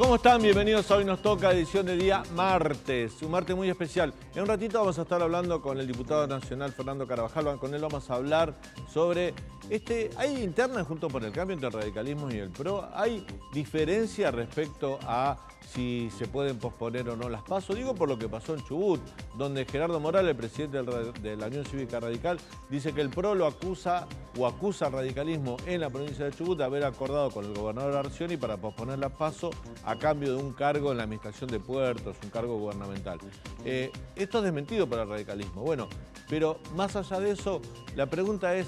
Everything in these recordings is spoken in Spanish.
¿Cómo están? Bienvenidos a Hoy Nos Toca, edición de día martes. Un martes muy especial. En un ratito vamos a estar hablando con el diputado nacional Fernando Carabajal. Con él vamos a hablar sobre... hay internas junto por el cambio entre el radicalismo y el PRO. Hay diferencia respecto a si se pueden posponer o no las PASO. Digo por lo que pasó en Chubut, donde Gerardo Morales, el presidente de la Unión Cívica Radical, dice que el PRO lo acusa al radicalismo en la provincia de Chubut de haber acordado con el gobernador Arcioni para posponer las PASO a cambio de un cargo en la administración de puertos, un cargo gubernamental. Esto es desmentido para el radicalismo. Bueno, pero más allá de eso, la pregunta es,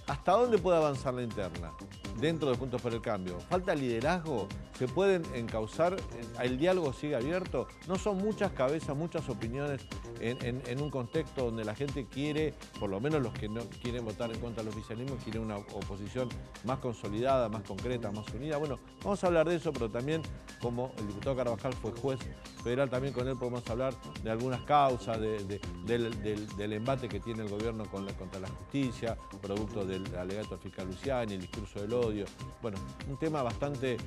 ¿hasta dónde puede avanzar la interna dentro de Juntos por el Cambio? ¿Falta liderazgo? ¿Se pueden encauzar? ¿El diálogo sigue abierto? ¿No son muchas cabezas, muchas opiniones en un contexto donde la gente quiere, por lo menos los que no quieren votar en contra del oficialismo, quieren una oposición más consolidada, más concreta, más unida? Bueno, vamos a hablar de eso, pero también, como el diputado Carabajal fue juez federal, también con él podemos hablar de algunas causas, del embate que tiene el gobierno contra la justicia, producto del alegato al fiscal Luciani, el discurso del odio. Bueno, un tema bastante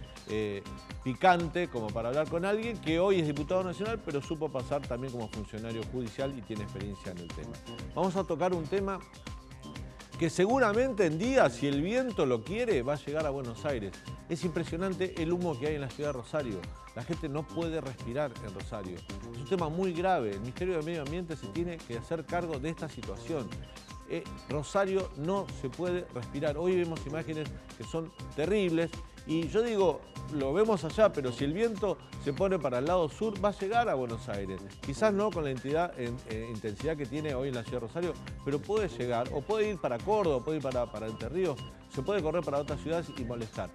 picante como para hablar con alguien que hoy es diputado nacional, pero supo pasar también como funcionario judicial y tiene experiencia en el tema. Vamos a tocar un tema que seguramente en días, si el viento lo quiere, va a llegar a Buenos Aires. Es impresionante el humo que hay en la ciudad de Rosario. La gente no puede respirar en Rosario. Es un tema muy grave. El Ministerio de Medio Ambiente se tiene que hacer cargo de esta situación. Rosario no se puede respirar. Hoy vemos imágenes que son terribles y yo digo, lo vemos allá, pero si el viento se pone para el lado sur, va a llegar a Buenos Aires. Quizás no con la intensidad que tiene hoy en la ciudad de Rosario, pero puede llegar, o puede ir para Córdoba, puede ir para Entre Ríos, se puede correr para otras ciudades y molestar.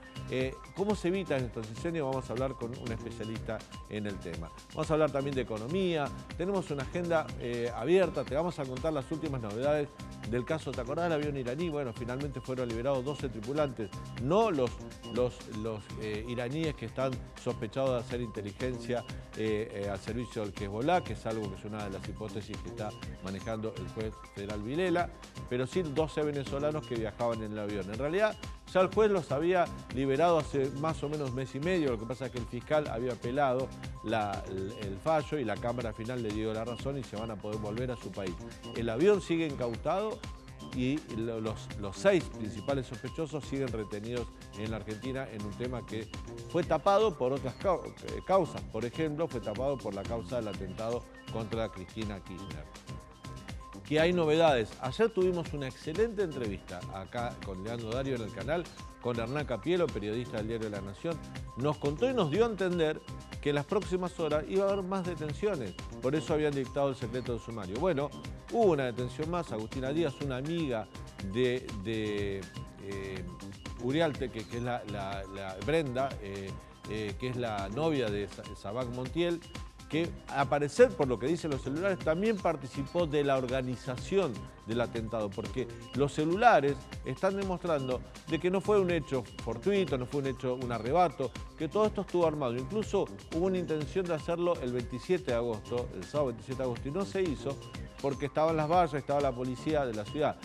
¿Cómo se evitan estos incendios? Vamos a hablar con un especialista en el tema. Vamos a hablar también de economía, tenemos una agenda abierta, te vamos a contar las últimas novedades del caso. ¿Te acordás del avión iraní? Bueno, finalmente fueron liberados 12 tripulantes, no los iraníes que están sospechados de hacer inteligencia al servicio del Hezbollah, que es algo que es una de las hipótesis que está manejando el juez federal Vilela, pero sí 12 venezolanos que viajaban en el avión. En realidad, ya el juez los había liberado hace más o menos mes y medio, lo que pasa es que el fiscal había apelado el fallo y la Cámara final le dio la razón y se van a poder volver a su país. El avión sigue incautado y los 6 principales sospechosos siguen retenidos en la Argentina en un tema que fue tapado por otras causas. Por ejemplo, fue tapado por la causa del atentado contra Cristina Kirchner. Que hay novedades. Ayer tuvimos una excelente entrevista acá con Leandro Dario en el canal, con Hernán Capielo, periodista del diario La Nación. Nos contó y nos dio a entender que en las próximas horas iba a haber más detenciones. Por eso habían dictado el secreto del sumario. Bueno, hubo una detención más. Agustina Díaz, una amiga de Uriarte, que es la Brenda, que es la novia de Sabac Montiel, que a parecer, por lo que dicen los celulares, también participó de la organización del atentado, porque los celulares están demostrando de que no fue un hecho fortuito, no fue un hecho, un arrebato, que todo esto estuvo armado. Incluso hubo una intención de hacerlo el 27 de agosto, el sábado 27 de agosto, y no se hizo porque estaban las vallas, estaba la policía de la ciudad.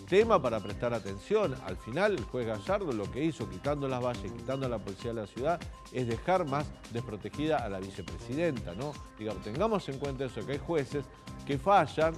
Tema para prestar atención. Al final, el juez Gallardo lo que hizo, quitando las vallas, quitando a la policía de la ciudad, es dejar más desprotegida a la vicepresidenta, ¿no? Digamos, tengamos en cuenta eso, que hay jueces que fallan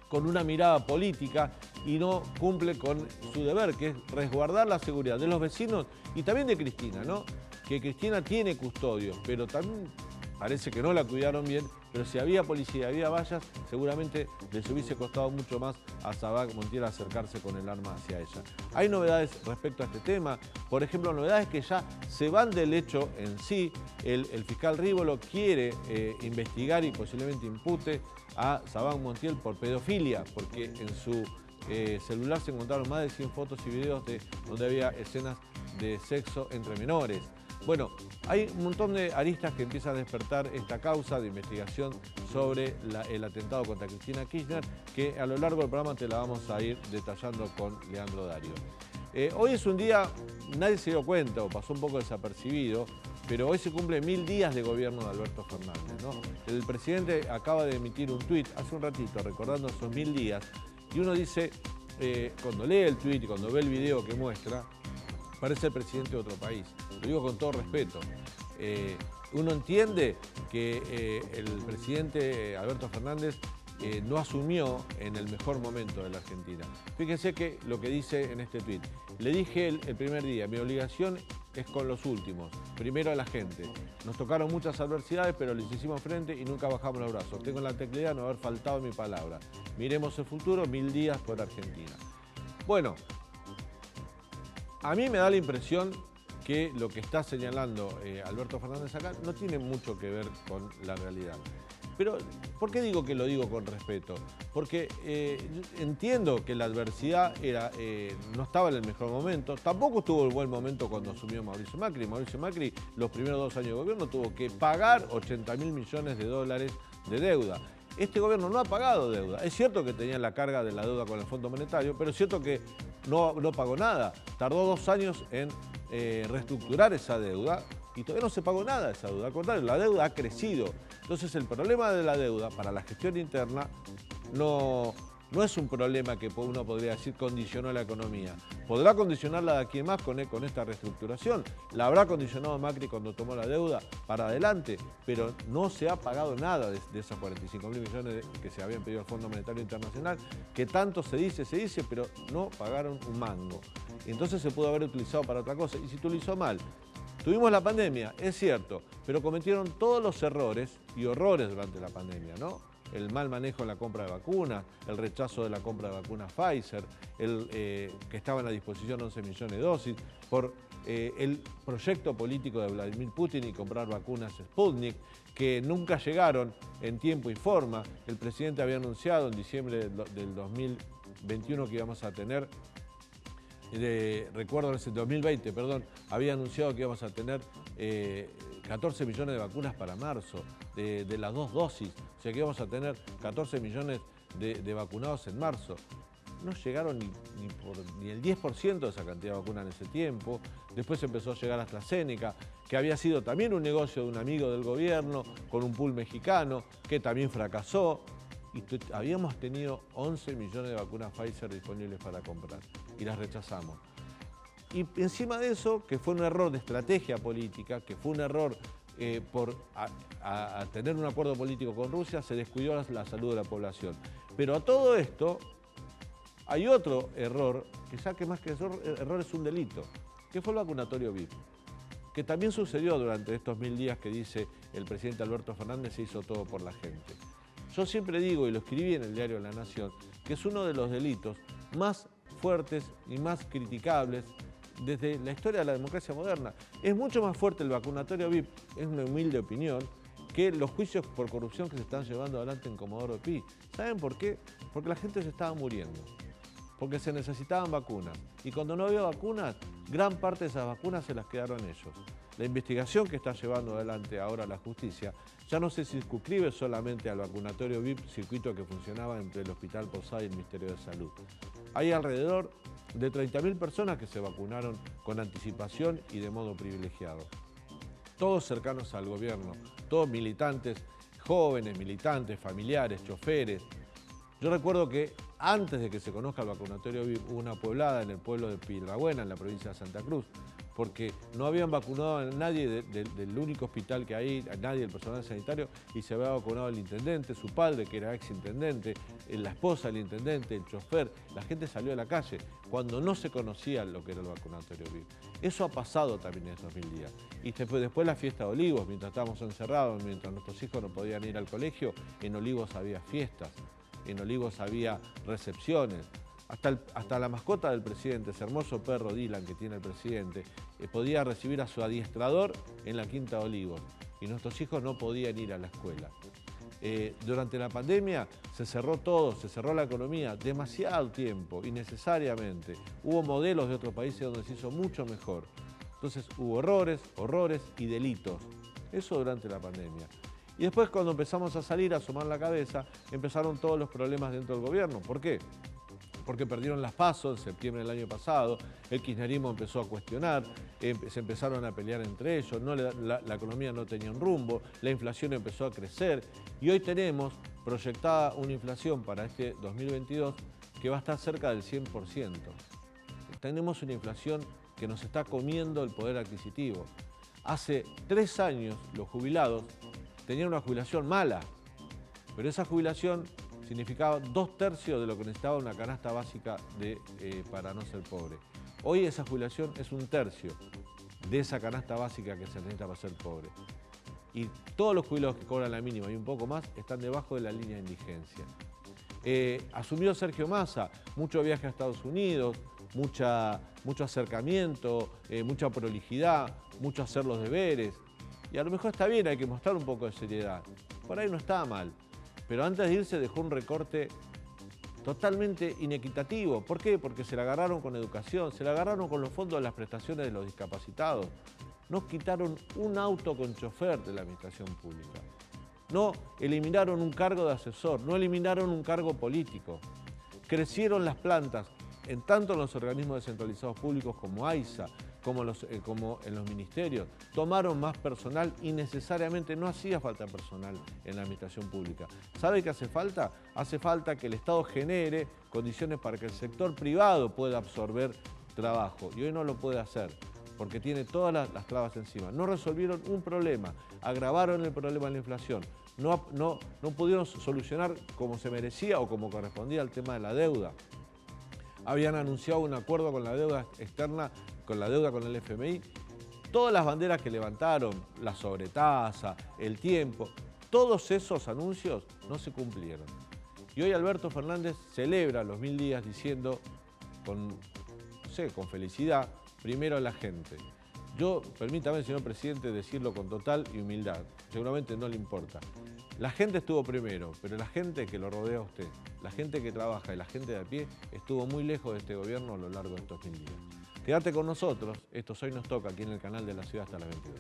con una mirada política y no cumple con su deber, que es resguardar la seguridad de los vecinos y también de Cristina, ¿no? Que Cristina tiene custodio, pero también parece que no la cuidaron bien, pero si había policía, había vallas, seguramente les hubiese costado mucho más a Sabac Montiel acercarse con el arma hacia ella. Hay novedades respecto a este tema, por ejemplo, novedades que ya se van del hecho en sí. El fiscal Rívolo quiere investigar y posiblemente impute a Sabac Montiel por pedofilia, porque en su celular se encontraron más de 100 fotos y videos donde había escenas de sexo entre menores. Bueno, hay un montón de aristas que empiezan a despertar esta causa de investigación sobre el atentado contra Cristina Kirchner, que a lo largo del programa te la vamos a ir detallando con Leandro Dario. Hoy es un día, nadie se dio cuenta o pasó un poco desapercibido, pero hoy se cumplen 1000 días de gobierno de Alberto Fernández, ¿no? El presidente acaba de emitir un tuit hace un ratito recordando esos 1000 días y uno dice, cuando lee el tuit y cuando ve el video que muestra, parece el presidente de otro país. Lo digo con todo respeto. Uno entiende que el presidente Alberto Fernández no asumió en el mejor momento de la Argentina. Fíjense que lo que dice en este tuit. Le dije el primer día, mi obligación es con los últimos, primero a la gente. Nos tocaron muchas adversidades, pero les hicimos frente y nunca bajamos los brazos. Tengo la tranquilidad de no haber faltado mi palabra. Miremos el futuro, 1000 días por Argentina. Bueno, a mí me da la impresión que lo que está señalando Alberto Fernández acá no tiene mucho que ver con la realidad. Pero, ¿por qué digo que lo digo con respeto? Porque entiendo que la adversidad no estaba en el mejor momento, tampoco estuvo en el buen momento cuando asumió Mauricio Macri. Mauricio Macri, los primeros 2 años de gobierno, tuvo que pagar 80.000 millones de dólares de deuda. Este gobierno no ha pagado deuda. Es cierto que tenía la carga de la deuda con el Fondo Monetario, pero es cierto que no pagó nada. Tardó 2 años en reestructurar esa deuda y todavía no se pagó nada de esa deuda. Al contrario, la deuda ha crecido. Entonces el problema de la deuda para la gestión interna no es un problema que uno podría decir condicionó la economía. Podrá condicionarla de aquí en más con esta reestructuración. La habrá condicionado Macri cuando tomó la deuda para adelante, pero no se ha pagado nada de esos 45.000 millones que se habían pedido al Fondo Monetario Internacional, que tanto se dice, pero no pagaron un mango. Entonces se pudo haber utilizado para otra cosa y se utilizó mal. Tuvimos la pandemia, es cierto, pero cometieron todos los errores y horrores durante la pandemia, ¿no? El mal manejo en la compra de vacunas, el rechazo de la compra de vacunas Pfizer, que estaban a disposición 11 millones de dosis, por el proyecto político de Vladimir Putin y comprar vacunas Sputnik, que nunca llegaron en tiempo y forma. El presidente había anunciado en diciembre del 2021 que íbamos a tener, recuerdo en el 2020, perdón, había anunciado que íbamos a tener 14 millones de vacunas para marzo, de las 2 dosis, o sea que íbamos a tener 14 millones de vacunados en marzo. No llegaron ni el 10% de esa cantidad de vacunas en ese tiempo. Después empezó a llegar AstraZeneca, que había sido también un negocio de un amigo del gobierno, con un pool mexicano, que también fracasó. Y habíamos tenido 11 millones de vacunas Pfizer disponibles para comprar y las rechazamos. Y encima de eso, que fue un error de estrategia política, que fue un error por tener un acuerdo político con Rusia, se descuidó la salud de la población. Pero a todo esto hay otro error, que ya que más que error es un delito, que fue el vacunatorio VIP, que también sucedió durante estos 1000 días que dice el presidente Alberto Fernández se hizo todo por la gente. Yo siempre digo, y lo escribí en el diario La Nación, que es uno de los delitos más fuertes y más criticables desde la historia de la democracia moderna. Es mucho más fuerte el vacunatorio VIP, es una humilde opinión, que los juicios por corrupción que se están llevando adelante en Comodoro Pi. ¿Saben por qué? Porque la gente se estaba muriendo, porque se necesitaban vacunas. Y cuando no había vacunas, gran parte de esas vacunas se las quedaron ellos. La investigación que está llevando adelante ahora la justicia ya no se circunscribe solamente al vacunatorio VIP, circuito que funcionaba entre el Hospital Posada y el Ministerio de Salud. Hay alrededor de 30.000 personas que se vacunaron con anticipación y de modo privilegiado. Todos cercanos al gobierno, todos militantes, jóvenes, militantes, familiares, choferes. Yo recuerdo que antes de que se conozca el vacunatorio VIP hubo una poblada en el pueblo de Piedrabuena, en la provincia de Santa Cruz, porque no habían vacunado a nadie del único hospital que hay, a nadie del personal sanitario, y se había vacunado el intendente, su padre, que era ex-intendente, la esposa del intendente, el chofer. La gente salió a la calle cuando no se conocía lo que era el vacunatorio VIP. Eso ha pasado también en estos 1000 días. Y después la fiesta de Olivos, mientras estábamos encerrados, mientras nuestros hijos no podían ir al colegio, en Olivos había fiestas, en Olivos había recepciones. Hasta la mascota del presidente, ese hermoso perro Dylan que tiene el presidente, podía recibir a su adiestrador en la Quinta de Olivos y nuestros hijos no podían ir a la escuela. Durante la pandemia se cerró todo, se cerró la economía demasiado tiempo, innecesariamente. Hubo modelos de otros países donde se hizo mucho mejor. Entonces hubo horrores y delitos. Eso durante la pandemia. Y después cuando empezamos a salir, a asomar la cabeza, empezaron todos los problemas dentro del gobierno. ¿Por qué? Porque perdieron las PASO en septiembre del año pasado, el kirchnerismo empezó a cuestionar, se empezaron a pelear entre ellos, la economía no tenía un rumbo, la inflación empezó a crecer y hoy tenemos proyectada una inflación para este 2022 que va a estar cerca del 100%. Tenemos una inflación que nos está comiendo el poder adquisitivo. Hace 3 años los jubilados tenían una jubilación mala, pero esa jubilación significaba 2/3 de lo que necesitaba una canasta básica para no ser pobre. Hoy esa jubilación es 1/3 de esa canasta básica que se necesita para ser pobre. Y todos los jubilados que cobran la mínima y un poco más están debajo de la línea de indigencia. Asumió Sergio Massa, mucho viaje a Estados Unidos, mucho acercamiento, mucha prolijidad, mucho hacer los deberes. Y a lo mejor está bien, hay que mostrar un poco de seriedad. Por ahí no está mal. Pero antes de irse dejó un recorte totalmente inequitativo. ¿Por qué? Porque se la agarraron con educación, se la agarraron con los fondos de las prestaciones de los discapacitados. Nos quitaron un auto con chofer de la administración pública. No eliminaron un cargo de asesor, no eliminaron un cargo político. Crecieron las plantas, tanto en los organismos descentralizados públicos como AISA, como en los ministerios. Tomaron más personal y necesariamente no hacía falta personal en la administración pública. ¿Sabe qué hace falta? Hace falta que el Estado genere condiciones para que el sector privado pueda absorber trabajo. Y hoy no lo puede hacer, porque tiene todas las trabas encima. No resolvieron un problema, agravaron el problema de la inflación. No pudieron solucionar como se merecía o como correspondía al tema de la deuda. Habían anunciado un acuerdo con la deuda externa, con la deuda con el FMI. Todas las banderas que levantaron, la sobretasa, el tiempo, todos esos anuncios no se cumplieron. Y hoy Alberto Fernández celebra los 1000 días diciendo, con felicidad, primero a la gente. Yo, permítame, señor presidente, decirlo con total y humildad. Seguramente no le importa. La gente estuvo primero, pero la gente que lo rodea a usted, la gente que trabaja y la gente de a pie, estuvo muy lejos de este gobierno a lo largo de estos 1000 días. Quédate con nosotros, esto Hoy Nos Toca, aquí en el canal de la ciudad hasta las 22.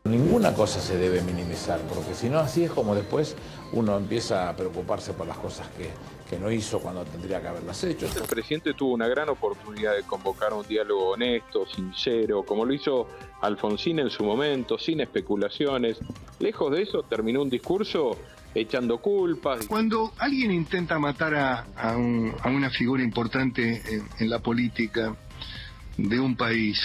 Ninguna cosa se debe minimizar, porque si no así es como después uno empieza a preocuparse por las cosas que no hizo cuando tendría que haberlas hecho. El presidente tuvo una gran oportunidad de convocar un diálogo honesto, sincero, como lo hizo Alfonsín en su momento, sin especulaciones. Lejos de eso, terminó un discurso echando culpas. Cuando alguien intenta matar a una figura importante en la política de un país,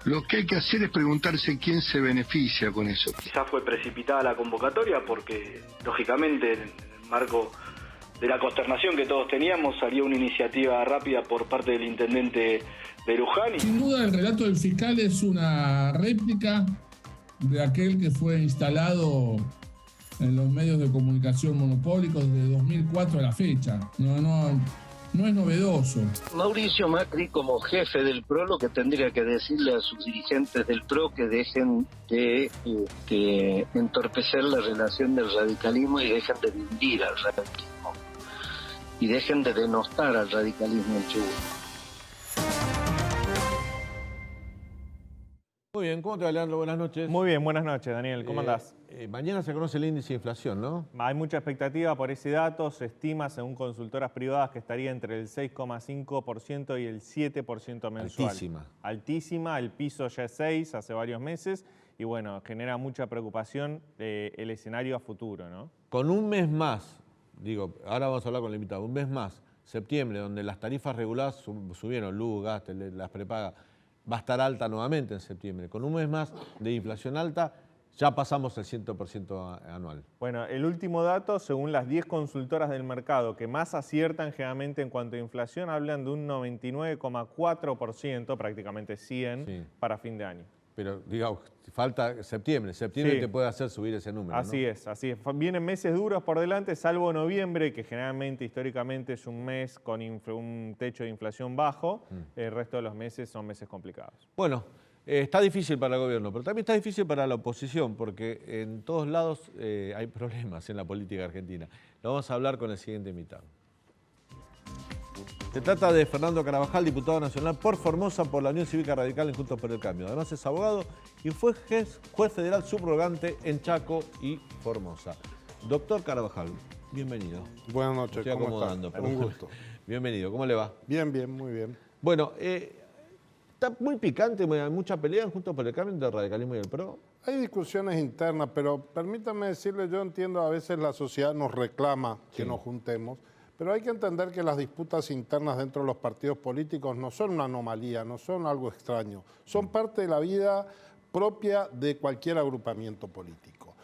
lo que hay que hacer es preguntarse quién se beneficia con eso. Quizás fue precipitada la convocatoria porque, lógicamente, en el marco de la consternación que todos teníamos, salió una iniciativa rápida por parte del intendente de Luján. Sin duda, el relato del fiscal es una réplica de aquel que fue instalado en los medios de comunicación monopólicos desde 2004 a la fecha. No es novedoso. Mauricio Macri, como jefe del PRO, lo que tendría que decirle a sus dirigentes del PRO que dejen de entorpecer la relación del radicalismo y dejen de dividir al radicalismo y dejen de denostar al radicalismo en Chubut. Muy bien, ¿cómo te va, Leandro? Buenas noches. Muy bien, buenas noches, Daniel. ¿Cómo andás? Mañana se conoce el índice de inflación, ¿no? Hay mucha expectativa por ese dato. Se estima, según consultoras privadas, que estaría entre el 6,5% y el 7% mensual. Altísima. Altísima. El piso ya es 6 hace varios meses. Y bueno, genera mucha preocupación el escenario a futuro, ¿no? Con un mes más, ahora vamos a hablar con el invitado, un mes más, septiembre, donde las tarifas reguladas subieron, luz, gas, las prepagas, va a estar alta nuevamente en septiembre. Con un mes más de inflación alta, ya pasamos el 100% anual. Bueno, el último dato, según las 10 consultoras del mercado que más aciertan generalmente en cuanto a inflación, hablan de un 99,4%, prácticamente 100, sí, para fin de año. Pero, digamos, falta septiembre. Septiembre sí te puede hacer subir ese número, Así ¿no? es, así es. Vienen meses duros por delante, salvo noviembre, que generalmente, históricamente, es un mes con un techo de inflación bajo. El resto de los meses son meses complicados. Bueno, está difícil para el gobierno, pero también está difícil para la oposición, porque en todos lados hay problemas en la política argentina. Lo vamos a hablar con el siguiente invitado. Se trata de Fernando Carabajal, diputado nacional por Formosa por la Unión Cívica Radical en Juntos por el Cambio. Además es abogado y fue juez federal subrogante en Chaco y Formosa. Doctor Carabajal, bienvenido. Buenas noches, ¿cómo está? Un gusto. Bienvenido, ¿cómo le va? Bien, bien, muy bien. Bueno, está muy picante, hay mucha pelea en Juntos por el Cambio entre el radicalismo y el PRO. Hay discusiones internas, pero permítame decirle, yo entiendo a veces la sociedad nos reclama que nos juntemos, Pero hay que entender que las disputas internas dentro de los partidos políticos no son una anomalía, no son algo extraño, son parte de la vida propia de cualquier agrupamiento político.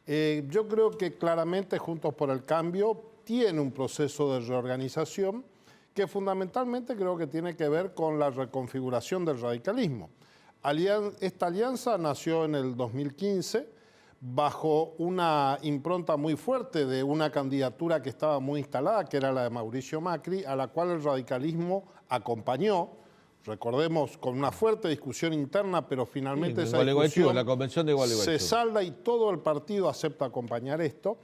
Yo creo que claramente Juntos por el Cambio tiene un proceso de reorganización que fundamentalmente creo que tiene que ver con la reconfiguración del radicalismo. Esta alianza nació en el 2015 bajo una impronta muy fuerte de una candidatura que estaba muy instalada, que era la de Mauricio Macri, a la cual el radicalismo acompañó, recordemos, con una fuerte discusión interna, pero finalmente esa discusión la convención de Gualeguaychú se salda y todo el partido acepta acompañar esto.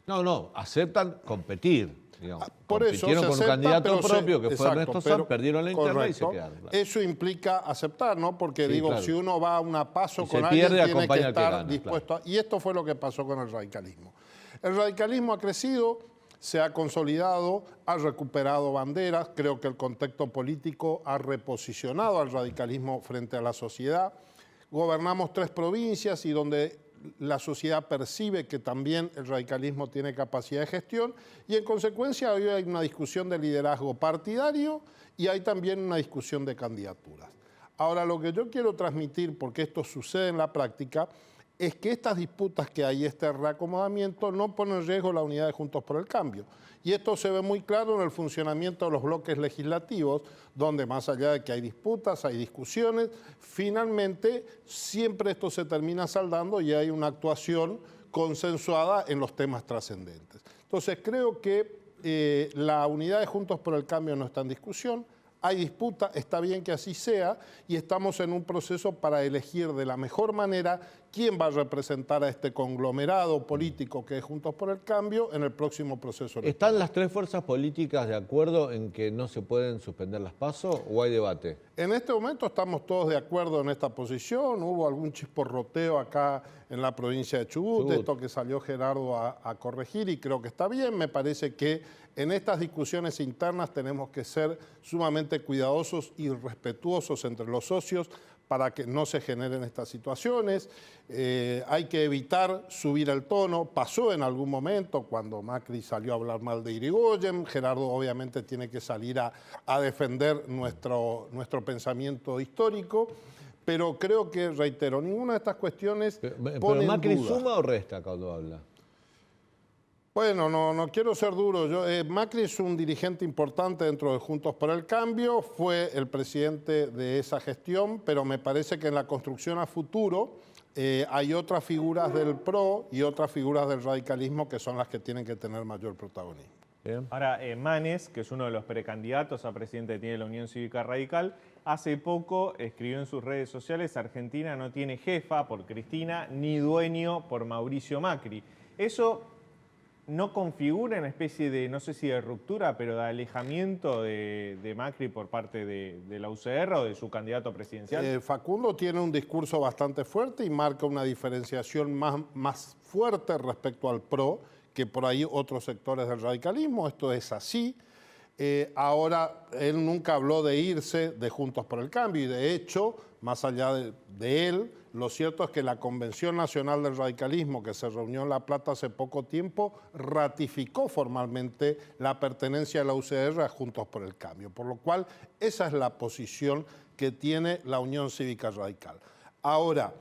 No, aceptan competir. Digamos. Por eso compitieron se con acepta, un candidato pero propio que fue Ernesto Sanz, perdieron la interna y se quedaron. Claro. Eso implica aceptar, ¿no? Porque Sí, digo, claro. si uno va a una paso Y con se alguien, pierde, tiene que acompaña al que estar gana, dispuesto claro. Y esto fue lo que pasó con el radicalismo. El radicalismo ha crecido, se ha consolidado, ha recuperado banderas. Creo que el contexto político ha reposicionado al radicalismo frente a la sociedad. Gobernamos 3 provincias y donde la sociedad percibe que también el radicalismo tiene capacidad de gestión y en consecuencia hoy hay una discusión de liderazgo partidario y hay también una discusión de candidaturas. Ahora, lo que yo quiero transmitir, porque esto sucede en la práctica, es que estas disputas que hay, este reacomodamiento, no ponen en riesgo la unidad de Juntos por el Cambio. Y esto se ve muy claro en el funcionamiento de los bloques legislativos, donde más allá de que hay disputas, hay discusiones, finalmente siempre esto se termina saldando y hay una actuación consensuada en los temas trascendentes. Entonces creo que la unidad de Juntos por el Cambio no está en discusión. Hay disputa, está bien que así sea, y estamos en un proceso para elegir de la mejor manera quién va a representar a este conglomerado político que es Juntos por el Cambio en el próximo proceso electoral. ¿Están las 3 fuerzas políticas de acuerdo en que no se pueden suspender las PASO o hay debate? En este momento estamos todos de acuerdo en esta posición. Hubo algún chisporroteo acá en la provincia de Chubut, esto que salió Gerardo a corregir y creo que está bien. Me parece que en estas discusiones internas tenemos que ser sumamente cuidadosos y respetuosos entre los socios para que no se generen estas situaciones. Hay que evitar subir el tono. Pasó en algún momento cuando Macri salió a hablar mal de Irigoyen. Gerardo obviamente tiene que salir a defender nuestro pensamiento histórico. Pero creo que, reitero, ninguna de estas cuestiones pone en ¿Macri duda. suma o resta cuando habla? Bueno, no quiero ser duro. Macri es un dirigente importante dentro de Juntos por el Cambio, fue el presidente de esa gestión, pero me parece que en la construcción a futuro hay otras figuras del PRO y otras figuras del radicalismo que son las que tienen que tener mayor protagonismo. Ahora, Manes, que es uno de los precandidatos a presidente que tiene la Unión Cívica Radical, hace poco escribió en sus redes sociales: Argentina no tiene jefa por Cristina ni dueño por Mauricio Macri. Eso no configura una especie de, no sé si de ruptura, pero de alejamiento de Macri por parte de la UCR o de su candidato presidencial. Facundo tiene un discurso bastante fuerte y marca una diferenciación más fuerte respecto al PRO que por ahí otros sectores del radicalismo. Esto es así. Ahora, él nunca habló de irse de Juntos por el Cambio y de hecho, más allá de él, lo cierto es que la Convención Nacional del Radicalismo, que se reunió en La Plata hace poco tiempo, ratificó formalmente la pertenencia de la UCR a Juntos por el Cambio, por lo cual esa es la posición que tiene la Unión Cívica Radical. Ahora,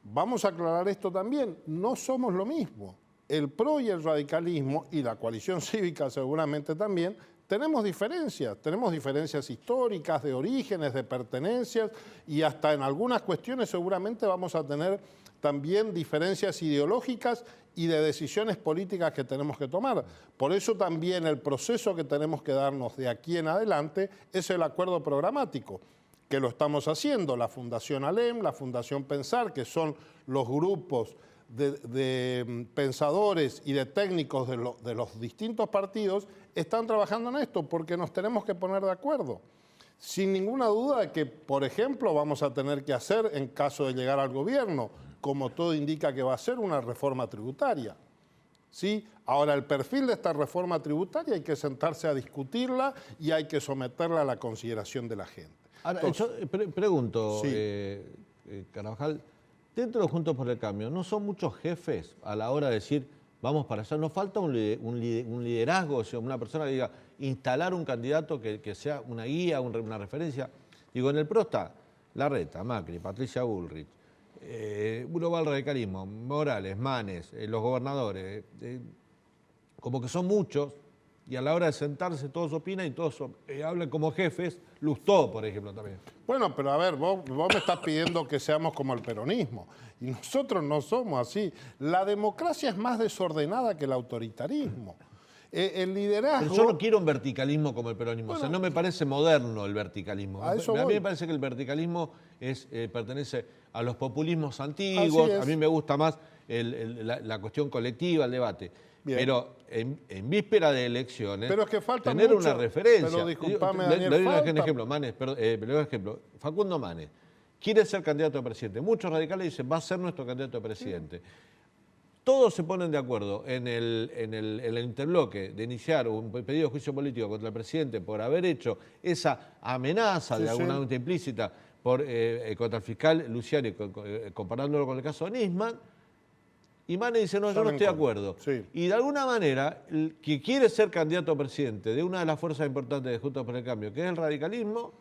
vamos a aclarar esto también, no somos lo mismo. El PRO y el radicalismo, y la coalición cívica seguramente también, tenemos diferencias históricas, de orígenes, de pertenencias, y hasta en algunas cuestiones seguramente vamos a tener también diferencias ideológicas y de decisiones políticas que tenemos que tomar. Por eso también el proceso que tenemos que darnos de aquí en adelante es el acuerdo programático, que lo estamos haciendo. La Fundación ALEM, la Fundación Pensar, que son los grupos de pensadores y de técnicos de los distintos partidos, están trabajando en esto porque nos tenemos que poner de acuerdo. Sin ninguna duda de que, por ejemplo, vamos a tener que hacer, en caso de llegar al gobierno, como todo indica que va a ser, una reforma tributaria. ¿Sí? Ahora, el perfil de esta reforma tributaria hay que sentarse a discutirla y hay que someterla a la consideración de la gente. Ahora, entonces, yo pregunto, sí. Carvajal, dentro de Juntos por el Cambio, ¿no son muchos jefes a la hora de decir, vamos para allá. Nos falta un liderazgo, o sea, una persona que diga, instalar un candidato que sea una guía, una referencia. Digo, en el PRO está Larreta, Macri, Patricia Bullrich, uno va al radicalismo, Morales, Manes, los gobernadores, como que son muchos, y a la hora de sentarse todos opinan y todos hablan como jefes. Lustó, por ejemplo, también. Bueno, pero a ver, vos me estás pidiendo que seamos como el peronismo, y nosotros no somos así. La democracia es más desordenada que el autoritarismo. El liderazgo... Pero yo no quiero un verticalismo como el peronismo, bueno, o sea, no me parece moderno el verticalismo. A mí me parece que el verticalismo pertenece a los populismos antiguos, a mí me gusta más la cuestión colectiva, el debate. Bien. Pero en víspera de elecciones, pero es que falta tener mucho, una referencia. Pero disculpame, Daniel, Daniel, le doy un ejemplo, Facundo Manes quiere ser candidato a presidente. Muchos radicales dicen, va a ser nuestro candidato a presidente. Todos se ponen de acuerdo en el interbloque de iniciar un pedido de juicio político contra el presidente por haber hecho esa amenaza de alguna manera implícita contra el fiscal Luciani, comparándolo con el caso de Nisman. Y Manes dice, no, yo no estoy de acuerdo. Sí. Y de alguna manera, el que quiere ser candidato a presidente de una de las fuerzas importantes de Juntos por el Cambio, que es el radicalismo,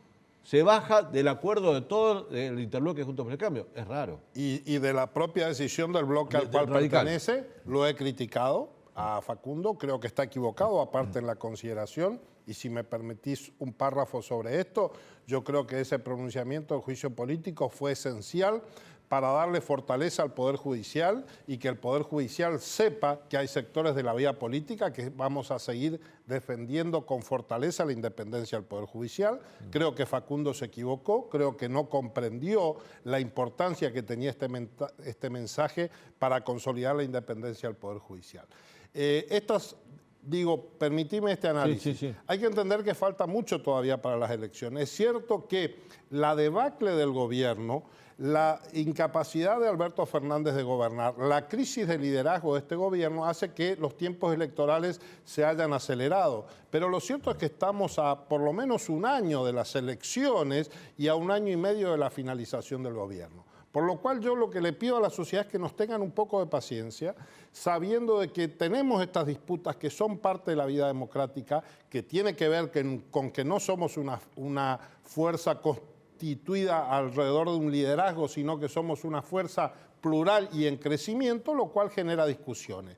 se baja del acuerdo de todo el interbloque de Juntos por el Cambio. Es raro. Y de la propia decisión del bloque al cual pertenece, lo he criticado a Facundo, creo que está equivocado, aparte en la consideración. Y si me permitís un párrafo sobre esto, yo creo que ese pronunciamiento del juicio político fue esencial para darle fortaleza al Poder Judicial y que el Poder Judicial sepa que hay sectores de la vía política que vamos a seguir defendiendo con fortaleza la independencia del Poder Judicial. Creo que Facundo se equivocó, creo que no comprendió la importancia que tenía este mensaje para consolidar la independencia del Poder Judicial. Permitime este análisis. Sí. Hay que entender que falta mucho todavía para las elecciones. Es cierto que la debacle del gobierno, la incapacidad de Alberto Fernández de gobernar, la crisis de liderazgo de este gobierno hace que los tiempos electorales se hayan acelerado. Pero lo cierto es que estamos a por lo menos un año de las elecciones y a un año y medio de la finalización del gobierno. Por lo cual yo lo que le pido a la sociedad es que nos tengan un poco de paciencia, sabiendo de que tenemos estas disputas que son parte de la vida democrática, que tiene que ver con que no somos una fuerza constituida alrededor de un liderazgo, sino que somos una fuerza plural y en crecimiento, lo cual genera discusiones.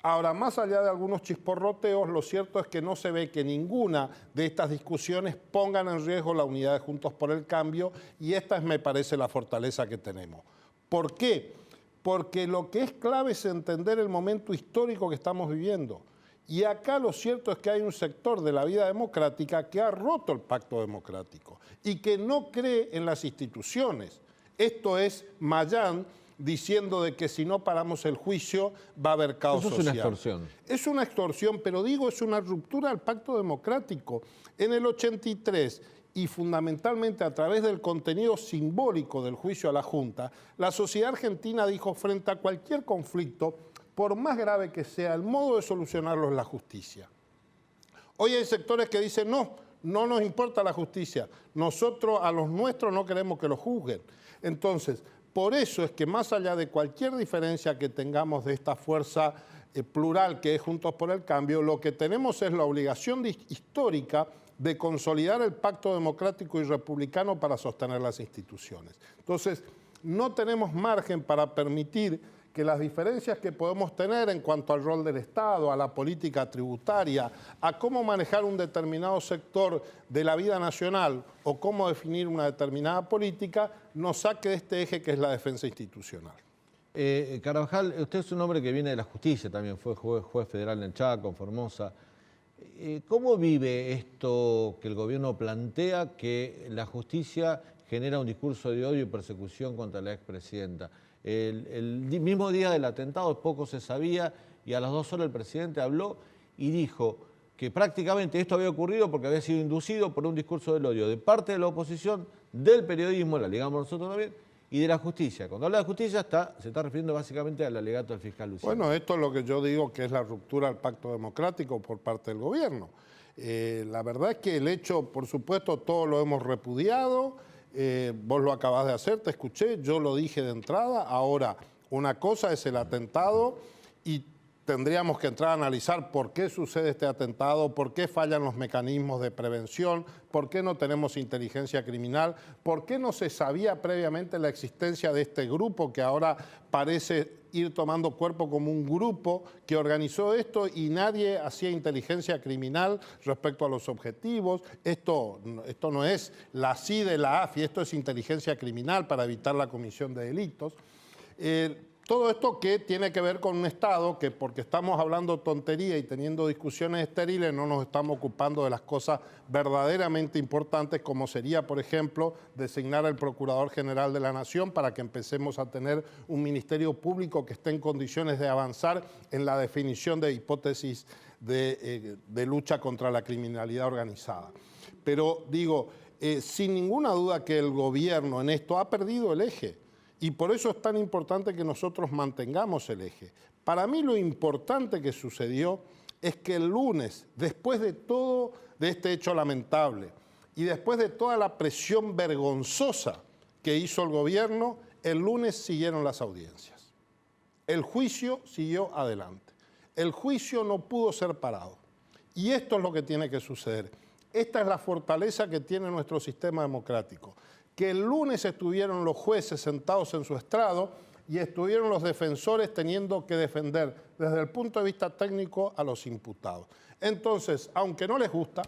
Ahora, más allá de algunos chisporroteos, lo cierto es que no se ve que ninguna de estas discusiones pongan en riesgo la unidad de Juntos por el Cambio, y esta es, me parece, la fortaleza que tenemos. ¿Por qué? Porque lo que es clave es entender el momento histórico que estamos viviendo. Y acá lo cierto es que hay un sector de la vida democrática que ha roto el pacto democrático y que no cree en las instituciones. Esto es Mayán diciendo de que si no paramos el juicio va a haber caos social. Eso es una extorsión. Es una extorsión, pero digo, es una ruptura del pacto democrático. En el 83, y fundamentalmente a través del contenido simbólico del juicio a la Junta, la sociedad argentina dijo, frente a cualquier conflicto, por más grave que sea, el modo de solucionarlo es la justicia. Hoy hay sectores que dicen, no nos importa la justicia, nosotros a los nuestros no queremos que los juzguen. Entonces, por eso es que más allá de cualquier diferencia que tengamos de esta fuerza plural que es Juntos por el Cambio, lo que tenemos es la obligación histórica de consolidar el pacto democrático y republicano para sostener las instituciones. Entonces, no tenemos margen para permitir que las diferencias que podemos tener en cuanto al rol del Estado, a la política tributaria, a cómo manejar un determinado sector de la vida nacional o cómo definir una determinada política, nos saque de este eje que es la defensa institucional. Carvajal, usted es un hombre que viene de la justicia también, fue juez federal en el Chaco, en Formosa. ¿Cómo vive esto que el gobierno plantea, que la justicia genera un discurso de odio y persecución contra la expresidenta? El mismo día del atentado poco se sabía y a las 2 horas el presidente habló y dijo que prácticamente esto había ocurrido porque había sido inducido por un discurso del odio de parte de la oposición, del periodismo, la ligamos nosotros también, y de la justicia. Cuando habla de justicia se está refiriendo básicamente al alegato del fiscal Luciani. Bueno, esto es lo que yo digo que es la ruptura del pacto democrático por parte del gobierno. La verdad es que el hecho, por supuesto, todos lo hemos repudiado. Vos lo acabás de hacer, te escuché, yo lo dije de entrada. Ahora, una cosa es el atentado y tendríamos que entrar a analizar por qué sucede este atentado, por qué fallan los mecanismos de prevención, por qué no tenemos inteligencia criminal, por qué no se sabía previamente la existencia de este grupo que ahora parece ir tomando cuerpo como un grupo que organizó esto y nadie hacía inteligencia criminal respecto a los objetivos. Esto no es la CID de la AFI, esto es inteligencia criminal para evitar la comisión de delitos. Todo esto que tiene que ver con un Estado que, porque estamos hablando tontería y teniendo discusiones estériles, no nos estamos ocupando de las cosas verdaderamente importantes, como sería, por ejemplo, designar al Procurador General de la Nación para que empecemos a tener un Ministerio Público que esté en condiciones de avanzar en la definición de hipótesis de lucha contra la criminalidad organizada. Pero digo, sin ninguna duda que el gobierno en esto ha perdido el eje. Y por eso es tan importante que nosotros mantengamos el eje. Para mí lo importante que sucedió es que el lunes, después de todo de este hecho lamentable y después de toda la presión vergonzosa que hizo el gobierno, el lunes siguieron las audiencias. El juicio siguió adelante. El juicio no pudo ser parado. Y esto es lo que tiene que suceder. Esta es la fortaleza que tiene nuestro sistema democrático. Que el lunes estuvieron los jueces sentados en su estrado y estuvieron los defensores teniendo que defender desde el punto de vista técnico a los imputados. Entonces, aunque no les gusta,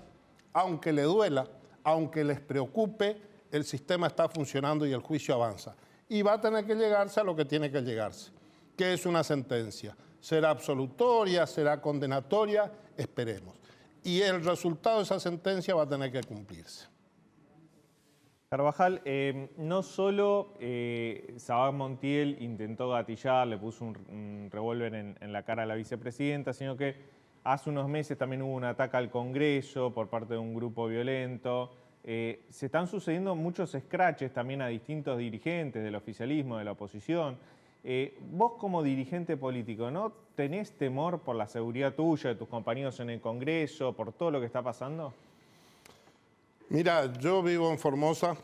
aunque le duela, aunque les preocupe, el sistema está funcionando y el juicio avanza. Y va a tener que llegarse a lo que tiene que llegarse, que es una sentencia. Será absolutoria, será condenatoria, esperemos. Y el resultado de esa sentencia va a tener que cumplirse. Carvajal, no solo Sabac Montiel intentó gatillar, le puso un revólver en la cara a la vicepresidenta, sino que hace unos meses también hubo un ataque al Congreso por parte de un grupo violento. Se están sucediendo muchos escraches también a distintos dirigentes del oficialismo, de la oposición. Vos como dirigente político, ¿no tenés temor por la seguridad tuya, de tus compañeros en el Congreso, por todo lo que está pasando? Mira, yo vivo en Formosa,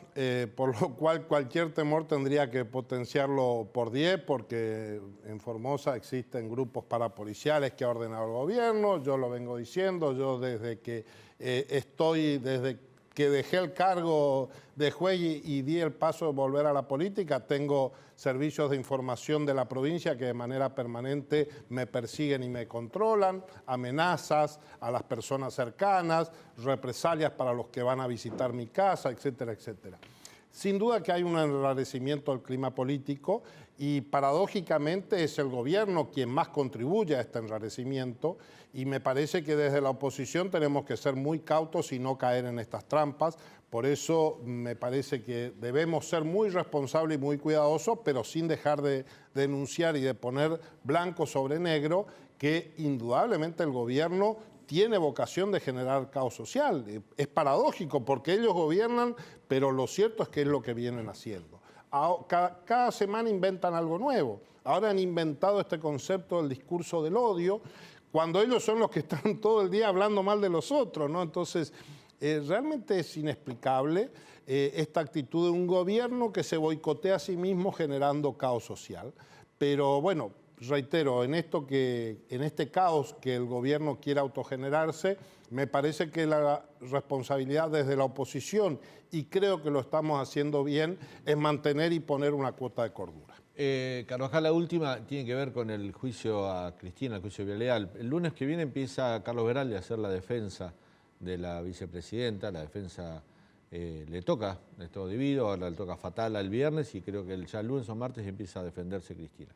por lo cual cualquier temor tendría que potenciarlo por 10, porque en Formosa existen grupos parapoliciales que ha ordenado el gobierno, yo lo vengo diciendo, yo desde que desde que dejé el cargo de juez y di el paso de volver a la política, tengo servicios de información de la provincia que de manera permanente me persiguen y me controlan, amenazas a las personas cercanas, represalias para los que van a visitar mi casa, etcétera, etcétera. Sin duda que hay un enrarecimiento del clima político y paradójicamente es el gobierno quien más contribuye a este enrarecimiento y me parece que desde la oposición tenemos que ser muy cautos y no caer en estas trampas. Por eso me parece que debemos ser muy responsables y muy cuidadosos, pero sin dejar de denunciar y de poner blanco sobre negro que indudablemente el gobierno tiene vocación de generar caos social. Es paradójico porque ellos gobiernan, pero lo cierto es que es lo que vienen haciendo. Cada semana inventan algo nuevo. Ahora han inventado este concepto del discurso del odio, cuando ellos son los que están todo el día hablando mal de los otros, ¿no? Entonces, realmente es inexplicable esta actitud de un gobierno que se boicotea a sí mismo generando caos social. Pero bueno, reitero, en este caos que el gobierno quiere autogenerarse, me parece que la responsabilidad desde la oposición, y creo que lo estamos haciendo bien, es mantener y poner una cuota de cordura. Carvajal, la última tiene que ver con el juicio a Cristina, el juicio Vialeal. El lunes que viene empieza Carlos Veraldi a hacer la defensa de la vicepresidenta, la defensa le toca, es todo dividido, ahora le toca fatal el viernes y creo que ya el lunes o martes empieza a defenderse Cristina.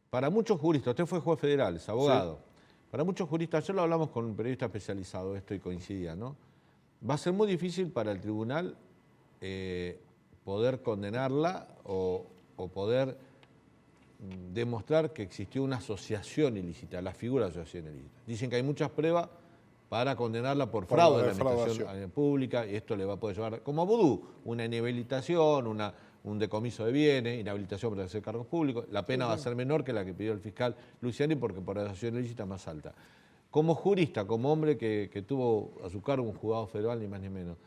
Para muchos juristas, usted fue juez federal, es abogado, sí. Para muchos juristas, ayer lo hablamos con un periodista especializado, esto y coincidía, ¿no? Va a ser muy difícil para el tribunal poder condenarla o poder demostrar que existió una asociación ilícita, la figura de asociación ilícita. Dicen que hay muchas pruebas para condenarla por fraude en la administración pública y esto le va a poder llevar, como a vudú, una inhabilitación, un decomiso de bienes, inhabilitación para hacer cargos públicos. La pena va a ser menor que la que pidió el fiscal Luciani porque por asociación ilícita más alta. Como jurista, como hombre que tuvo a su cargo un juzgado federal, ni más ni menos,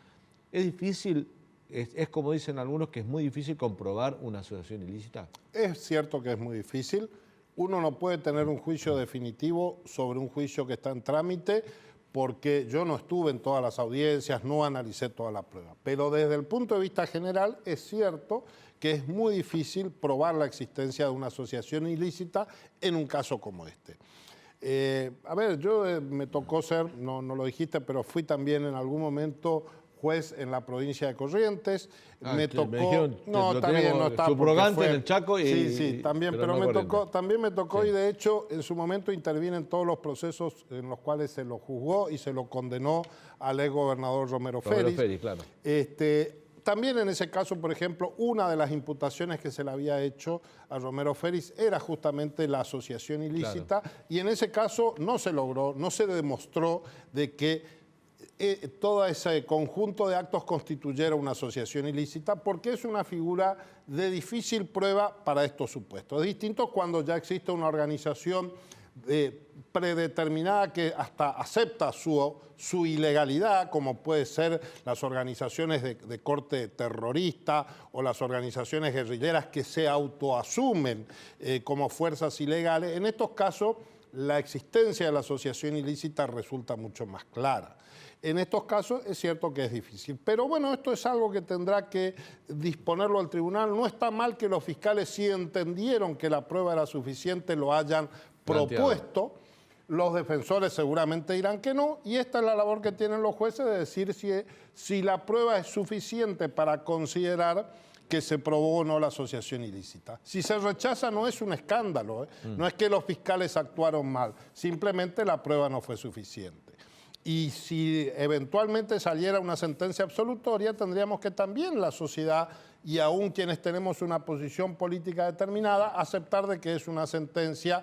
es difícil, es como dicen algunos, que es muy difícil comprobar una asociación ilícita. Es cierto que es muy difícil. uno no puede tener un juicio definitivo sobre un juicio que está en trámite, porque yo no estuve en todas las audiencias, no analicé toda la prueba. Pero desde el punto de vista general es cierto que es muy difícil probar la existencia de una asociación ilícita en un caso como este. A ver, yo me tocó ser, no lo dijiste, pero fui también en algún momento juez en la provincia de Corrientes. Me tocó. Me dijeron, no, también no está. Subrogante en el Chaco y. Sí, también, pero también me tocó sí. Y de hecho en su momento intervine en todos los procesos en los cuales se lo juzgó y se lo condenó al ex gobernador Romero Félix. Claro. También en ese caso, por ejemplo, una de las imputaciones que se le había hecho a Romero Félix era justamente la asociación ilícita, claro. Y en ese caso no se logró, no se demostró de que todo ese conjunto de actos constituyera una asociación ilícita, porque es una figura de difícil prueba para estos supuestos. Es distinto cuando ya existe una organización predeterminada que hasta acepta su ilegalidad, como puede ser las organizaciones de corte terrorista o las organizaciones guerrilleras que se autoasumen como fuerzas ilegales. En estos casos, la existencia de la asociación ilícita resulta mucho más clara. En estos casos es cierto que es difícil. Pero bueno, esto es algo que tendrá que disponerlo al tribunal. No está mal que los fiscales, si entendieron que la prueba era suficiente, lo hayan propuesto. Los defensores seguramente dirán que no, y esta es la labor que tienen los jueces de decir si la prueba es suficiente para considerar que se probó o no la asociación ilícita. Si se rechaza no es un escándalo, no es que los fiscales actuaron mal, simplemente la prueba no fue suficiente. Y si eventualmente saliera una sentencia absolutoria, tendríamos que también la sociedad y aún quienes tenemos una posición política determinada, aceptar de que es una sentencia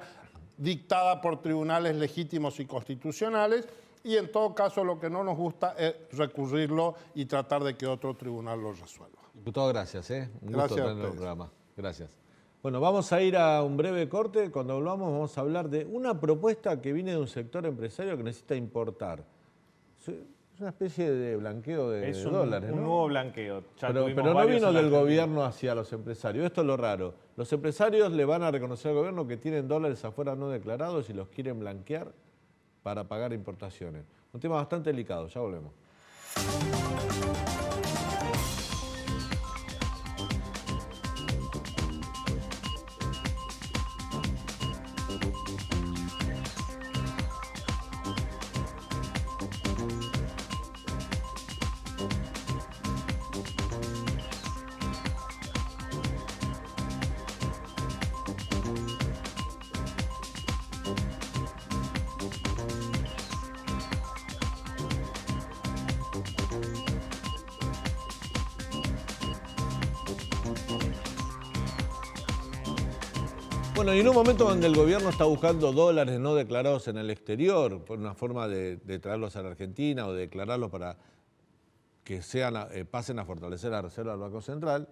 dictada por tribunales legítimos y constitucionales, y en todo caso lo que no nos gusta es recurrirlo y tratar de que otro tribunal lo resuelva. Diputado, gracias. Un gusto tenerlo en el programa. Gracias. Bueno, vamos a ir a un breve corte. Cuando volvamos vamos a hablar de una propuesta que viene de un sector empresario que necesita importar. Es una especie de blanqueo de dólares, ¿no? Un nuevo blanqueo. Pero no vino del gobierno hacia los empresarios. Esto es lo raro. Los empresarios le van a reconocer al gobierno que tienen dólares afuera no declarados y los quieren blanquear para pagar importaciones. Un tema bastante delicado. Ya volvemos. Bueno, y en un momento donde el gobierno está buscando dólares no declarados en el exterior, por una forma de traerlos a la Argentina o de declararlos para que pasen a fortalecer la reserva del Banco Central,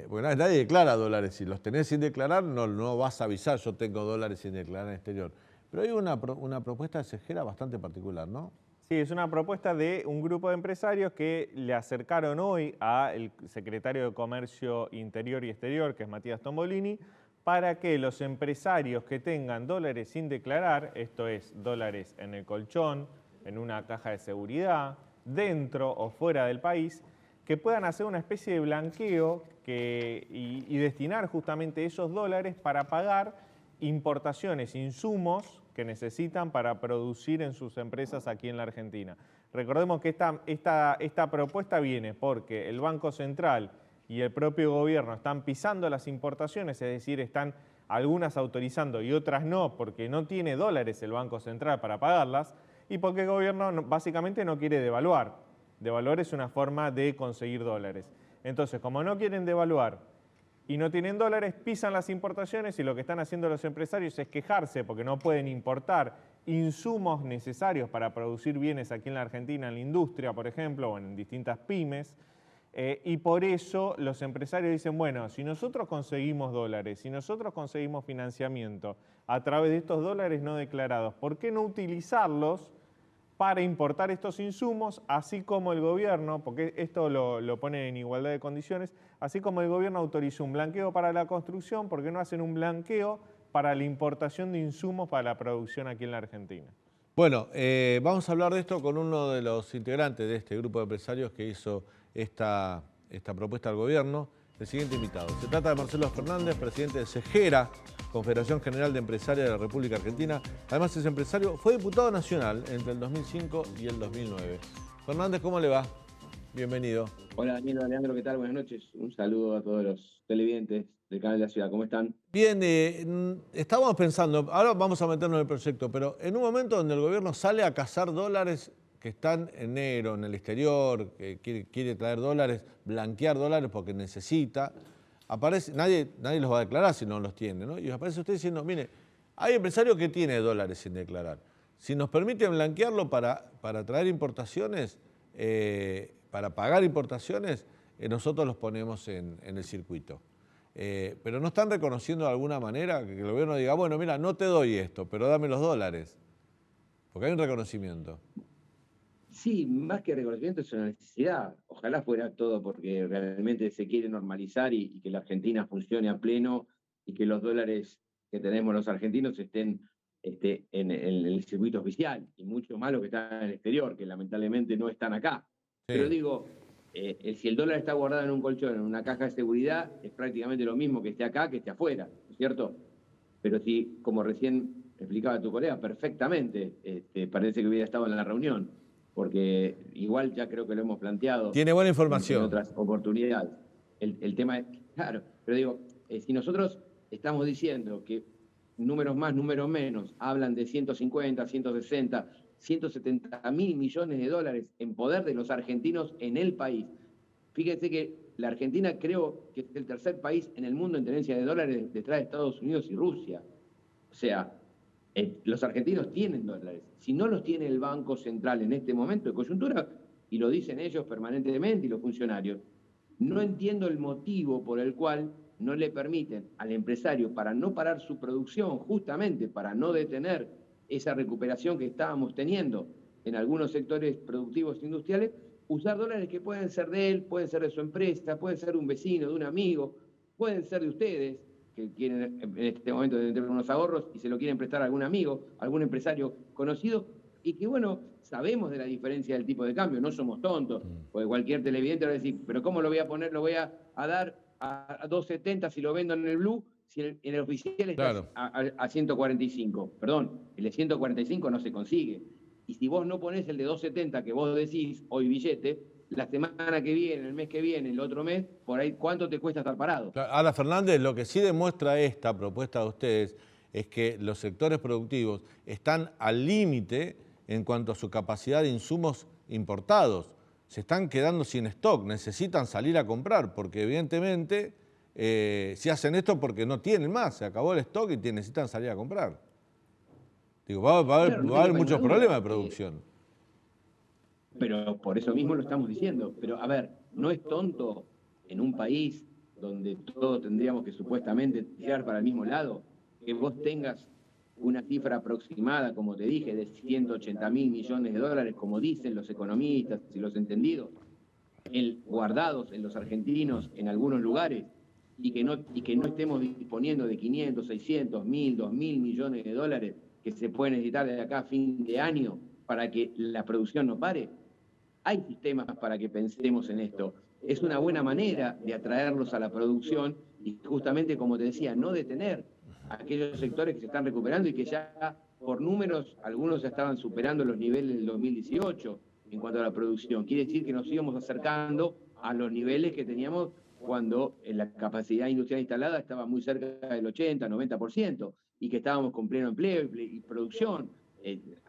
porque nadie declara dólares. Si los tenés sin declarar, no vas a avisar, yo tengo dólares sin declarar en el exterior. Pero hay una propuesta de Cejera bastante particular, ¿no? Sí, es una propuesta de un grupo de empresarios que le acercaron hoy al secretario de Comercio Interior y Exterior, que es Matías Tombolini, para que los empresarios que tengan dólares sin declarar, esto es, dólares en el colchón, en una caja de seguridad, dentro o fuera del país, que puedan hacer una especie de blanqueo y destinar justamente esos dólares para pagar importaciones, insumos que necesitan para producir en sus empresas aquí en la Argentina. Recordemos que esta propuesta viene porque el Banco Central y el propio gobierno están pisando las importaciones, es decir, están algunas autorizando y otras no, porque no tiene dólares el Banco Central para pagarlas, y porque el gobierno básicamente no quiere devaluar. Devaluar es una forma de conseguir dólares. Entonces, como no quieren devaluar y no tienen dólares, pisan las importaciones, y lo que están haciendo los empresarios es quejarse porque no pueden importar insumos necesarios para producir bienes aquí en la Argentina, en la industria, por ejemplo, o en distintas pymes. Y por eso los empresarios dicen, bueno, si nosotros conseguimos dólares, si nosotros conseguimos financiamiento a través de estos dólares no declarados, ¿por qué no utilizarlos para importar estos insumos, así como el gobierno, porque esto lo ponen en igualdad de condiciones, así como el gobierno autorizó un blanqueo para la construcción, ¿por qué no hacen un blanqueo para la importación de insumos para la producción aquí en la Argentina. Bueno, vamos a hablar de esto con uno de los integrantes de este grupo de empresarios que hizo esta propuesta al gobierno, el siguiente invitado. Se trata de Marcelo Fernández, presidente de CEGERA, Confederación General de Empresarios de la República Argentina. Además es empresario, fue diputado nacional entre el 2005 y el 2009. Fernández, ¿cómo le va? Bienvenido. Hola Daniel, Leandro, ¿qué tal? Buenas noches. Un saludo a todos los televidentes del canal de la ciudad. ¿Cómo están? Bien, estábamos pensando, ahora vamos a meternos en el proyecto, pero en un momento donde el gobierno sale a cazar dólares que están en negro, en el exterior, que quiere traer dólares, blanquear dólares porque necesita, aparece, nadie los va a declarar si no los tiene, ¿no? Y aparece usted diciendo, mire, hay empresarios que tienen dólares sin declarar. Si nos permiten blanquearlo para traer importaciones, para pagar importaciones, nosotros los ponemos en el circuito. Pero no están reconociendo de alguna manera que el gobierno diga, bueno, mira, no te doy esto, pero dame los dólares. Porque hay un reconocimiento. Sí, más que reconocimiento es una necesidad. Ojalá fuera todo porque realmente se quiere normalizar y que la Argentina funcione a pleno y que los dólares que tenemos los argentinos estén en el circuito oficial y mucho más los que están en el exterior, que lamentablemente no están acá. Sí. Pero digo, si el dólar está guardado en un colchón, en una caja de seguridad, es prácticamente lo mismo que esté acá que esté afuera, ¿no es cierto? Pero si, como recién explicaba tu colega, perfectamente, parece que hubiera estado en la reunión, porque igual ya creo que lo hemos planteado. Tiene buena información. En otras oportunidades. El tema es, claro, pero digo, si nosotros estamos diciendo que números más, números menos, hablan de 150, 160, 170 mil millones de dólares en poder de los argentinos en el país. Fíjense que la Argentina creo que es el tercer país en el mundo en tenencia de dólares detrás de Estados Unidos y Rusia. O sea, los argentinos tienen dólares. Si no los tiene el Banco Central en este momento de coyuntura, y lo dicen ellos permanentemente y los funcionarios, no entiendo el motivo por el cual no le permiten al empresario, para no parar su producción, justamente para no detener esa recuperación que estábamos teniendo en algunos sectores productivos industriales, usar dólares que pueden ser de él, pueden ser de su empresa, pueden ser de un vecino, de un amigo, pueden ser de ustedes, que quieren en este momento tener unos ahorros y se lo quieren prestar a algún amigo, algún empresario conocido, y que bueno, sabemos de la diferencia del tipo de cambio, no somos tontos, porque cualquier televidente va a decir, pero ¿cómo lo voy a poner, lo voy a dar a 2.70 si lo vendo en el blue, si en el oficial está claro, a 145? Perdón, el de 145 no se consigue. Y si vos no ponés el de 2.70 que vos decís, hoy billete, la semana que viene, el mes que viene, el otro mes, por ahí, ¿cuánto te cuesta estar parado? Ahora, Fernández, lo que sí demuestra esta propuesta de ustedes es que los sectores productivos están al límite en cuanto a su capacidad de insumos importados. Se están quedando sin stock, necesitan salir a comprar, porque evidentemente si hacen esto porque no tienen más, se acabó el stock y necesitan salir a comprar. Digo, va a haber muchos problemas de producción. Pero por eso mismo lo estamos diciendo. Pero a ver, no es tonto en un país donde todos tendríamos que supuestamente tirar para el mismo lado, que vos tengas una cifra aproximada, como te dije, de 180 mil millones de dólares, como dicen los economistas y los entendidos, guardados en los argentinos en algunos lugares, y que no estemos disponiendo de 500, 600, 1.000, 2.000 millones de dólares que se pueden necesitar de acá a fin de año para que la producción no pare. Hay sistemas para que pensemos en esto. Es una buena manera de atraerlos a la producción y justamente, como te decía, no detener a aquellos sectores que se están recuperando y que ya por números, algunos ya estaban superando los niveles del 2018 en cuanto a la producción. Quiere decir que nos íbamos acercando a los niveles que teníamos cuando la capacidad industrial instalada estaba muy cerca del 80, 90%, y que estábamos con pleno empleo y producción.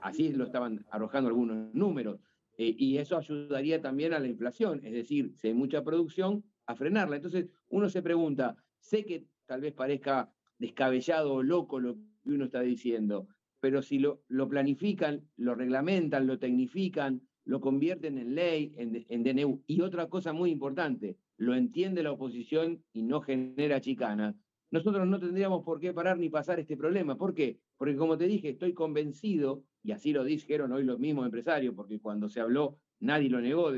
Así lo estaban arrojando algunos números. Y eso ayudaría también a la inflación, es decir, si hay mucha producción, a frenarla. Entonces uno se pregunta, sé que tal vez parezca descabellado o loco lo que uno está diciendo, pero si lo planifican, lo reglamentan, lo tecnifican, lo convierten en ley, en DNU. Y otra cosa muy importante, lo entiende la oposición y no genera chicanas. Nosotros no tendríamos por qué parar ni pasar este problema. ¿Por qué? Porque como te dije, estoy convencido, y así lo dijeron hoy los mismos empresarios, porque cuando se habló nadie lo negó,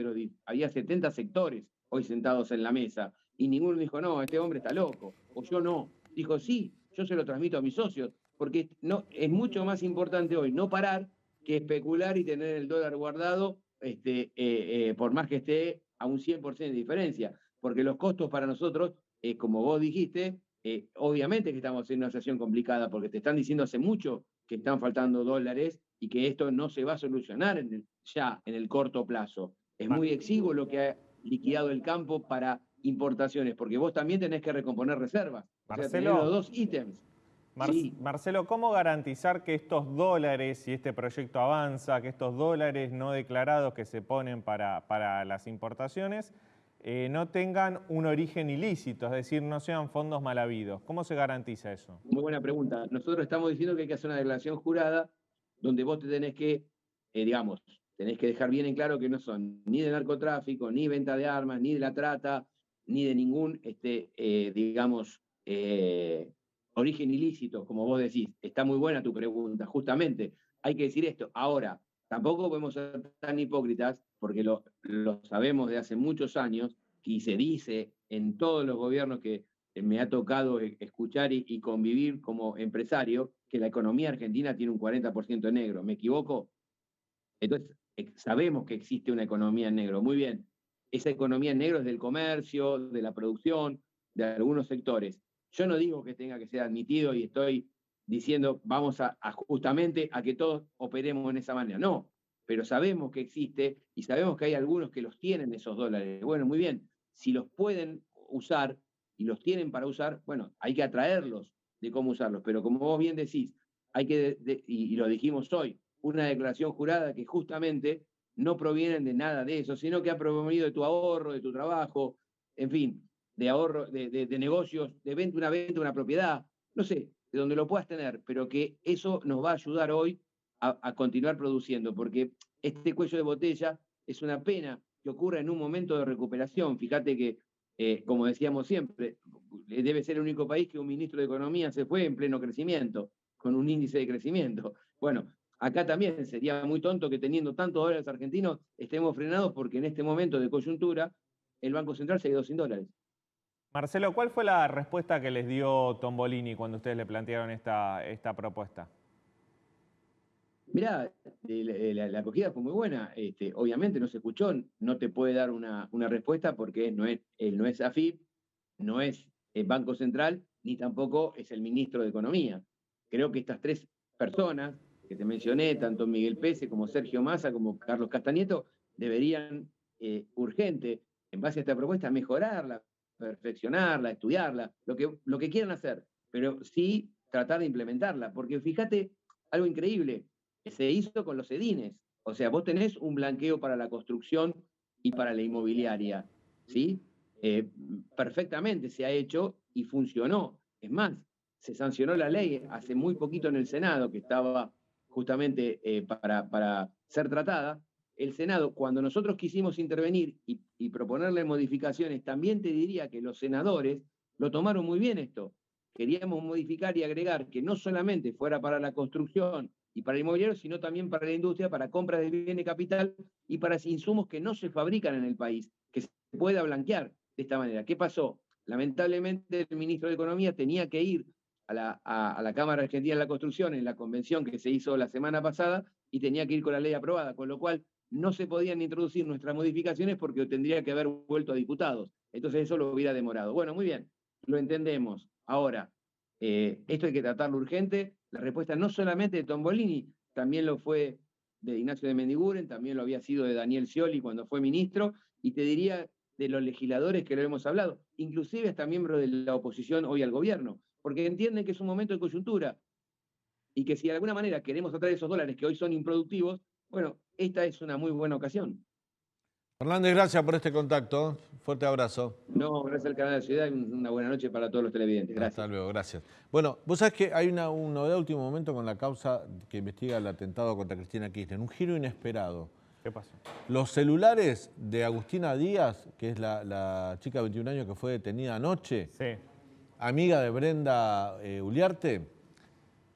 había 70 sectores hoy sentados en la mesa, y ninguno dijo, no, este hombre está loco, o yo no. Dijo, sí, yo se lo transmito a mis socios, porque no, es mucho más importante hoy no parar que especular y tener el dólar guardado, por más que esté a un 100% de diferencia, porque los costos para nosotros, como vos dijiste, obviamente que estamos en una situación complicada, porque te están diciendo hace mucho que están faltando dólares y que esto no se va a solucionar ya en el corto plazo. Es muy exiguo lo que ha liquidado el campo para importaciones, porque vos también tenés que recomponer reservas. O sea, tenés los dos ítems. Sí. Marcelo, ¿cómo garantizar que estos dólares, si este proyecto avanza, que estos dólares no declarados que se ponen para las importaciones, no tengan un origen ilícito, es decir, no sean fondos mal habidos? ¿Cómo se garantiza eso? Muy buena pregunta. Nosotros estamos diciendo que hay que hacer una declaración jurada donde vos te tenés que, tenés que dejar bien en claro que no son ni de narcotráfico, ni venta de armas, ni de la trata, ni de ningún, origen ilícito, como vos decís. Está muy buena tu pregunta, justamente. Hay que decir esto. Ahora, tampoco podemos ser tan hipócritas, porque lo sabemos de hace muchos años, y se dice en todos los gobiernos que me ha tocado escuchar y convivir como empresario, que la economía argentina tiene un 40% en negro. ¿Me equivoco? Entonces, sabemos que existe una economía en negro. Muy bien. Esa economía en negro es del comercio, de la producción, de algunos sectores. Yo no digo que tenga que ser admitido y estoy diciendo vamos justamente a que todos operemos en esa manera. No, pero sabemos que existe y sabemos que hay algunos que los tienen esos dólares. Bueno, muy bien, si los pueden usar y los tienen para usar, bueno, hay que atraerlos de cómo usarlos. Pero como vos bien decís, hay que, y lo dijimos hoy, una declaración jurada que justamente no provienen de nada de eso, sino que ha provenido de tu ahorro, de tu trabajo, en fin, de ahorro, de negocios, de una propiedad, no sé, de donde lo puedas tener, pero que eso nos va a ayudar hoy a continuar produciendo, porque este cuello de botella es una pena que ocurra en un momento de recuperación. Fíjate que, como decíamos siempre, debe ser el único país que un ministro de Economía se fue en pleno crecimiento, con un índice de crecimiento. Bueno, acá también sería muy tonto que teniendo tantos dólares argentinos estemos frenados porque en este momento de coyuntura el Banco Central se ha ido sin dólares. Marcelo, ¿cuál fue la respuesta que les dio Tombolini cuando ustedes le plantearon esta propuesta? Mirá, la acogida fue muy buena. Obviamente no se escuchó, no te puede dar una respuesta porque él no es AFIP, no es el Banco Central, ni tampoco es el ministro de Economía. Creo que estas tres personas que te mencioné, tanto Miguel Pese como Sergio Massa, como Carlos Castañeto, deberían urgente, en base a esta propuesta, mejorarla, perfeccionarla, estudiarla, lo que quieran hacer, pero sí tratar de implementarla, porque fíjate, algo increíble, se hizo con los edines, o sea, vos tenés un blanqueo para la construcción y para la inmobiliaria, ¿sí? Perfectamente se ha hecho y funcionó. Es más, se sancionó la ley hace muy poquito en el Senado, que estaba justamente para ser tratada. El Senado, cuando nosotros quisimos intervenir y proponerle modificaciones, también te diría que los senadores lo tomaron muy bien esto. Queríamos modificar y agregar que no solamente fuera para la construcción y para el inmobiliario, sino también para la industria, para compra de bienes de capital y para insumos que no se fabrican en el país, que se pueda blanquear de esta manera. ¿Qué pasó? Lamentablemente el ministro de Economía tenía que ir a la Cámara Argentina de la Construcción en la convención que se hizo la semana pasada y tenía que ir con la ley aprobada, con lo cual no se podían introducir nuestras modificaciones porque tendría que haber vuelto a diputados. Entonces eso lo hubiera demorado. Bueno, muy bien, lo entendemos. Ahora, esto hay que tratarlo urgente. La respuesta no solamente de Tombolini, también lo fue de Ignacio de Mendiguren, también lo había sido de Daniel Scioli cuando fue ministro, y te diría de los legisladores que lo hemos hablado, inclusive hasta miembros de la oposición hoy al gobierno, porque entienden que es un momento de coyuntura y que si de alguna manera queremos atraer esos dólares que hoy son improductivos, bueno, esta es una muy buena ocasión. Fernández, gracias por este contacto. Fuerte abrazo. No, gracias al canal de la ciudad y una buena noche para todos los televidentes. Gracias. Hasta luego, gracias. Bueno, vos sabés que hay una novedad de último momento con la causa que investiga el atentado contra Cristina Kirchner. Un giro inesperado. ¿Qué pasó? Los celulares de Agustina Díaz, que es la chica de 21 años que fue detenida anoche, sí, amiga de Brenda Uliarte,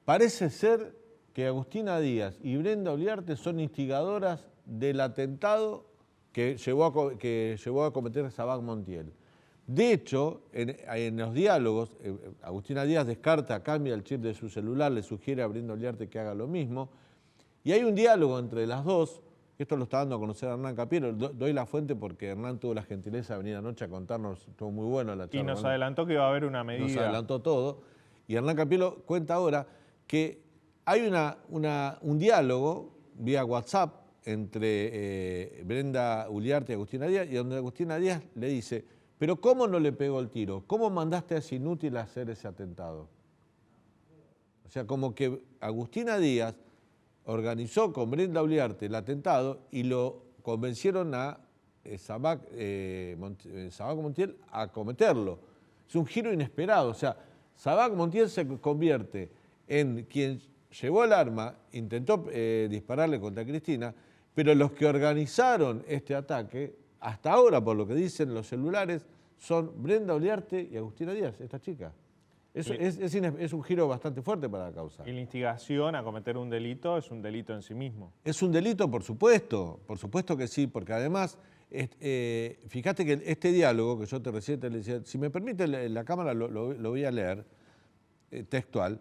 parece ser que Agustina Díaz y Brenda Uliarte son instigadoras del atentado que llevó a cometer Sabac Montiel. De hecho, en los diálogos, Agustina Díaz descarta, cambia el chip de su celular, le sugiere a Brenda Oliarte que haga lo mismo. Y hay un diálogo entre las dos, esto lo está dando a conocer a Hernán Capiero, doy la fuente porque Hernán tuvo la gentileza de venir anoche a contarnos, estuvo muy bueno la charla. Y nos adelantó que iba a haber una medida. Nos adelantó todo. Y Hernán Capiero cuenta ahora que hay un diálogo vía WhatsApp entre Brenda Uliarte y Agustina Díaz, y donde Agustina Díaz le dice, pero ¿cómo no le pegó el tiro? ¿Cómo mandaste a ese inútil a hacer ese atentado? O sea, como que Agustina Díaz organizó con Brenda Uliarte el atentado y lo convencieron a Sabac Montiel a cometerlo. Es un giro inesperado. O sea, Sabac Montiel se convierte en quien llevó el arma, intentó dispararle contra Cristina, pero los que organizaron este ataque, hasta ahora, por lo que dicen los celulares, son Brenda Uliarte y Agustina Díaz, esta chica. Es un giro bastante fuerte para la causa. Y la instigación a cometer un delito es un delito en sí mismo. Es un delito, por supuesto que sí, porque además, fíjate que este diálogo que yo recién te decía, si me permite la cámara lo voy a leer, textual.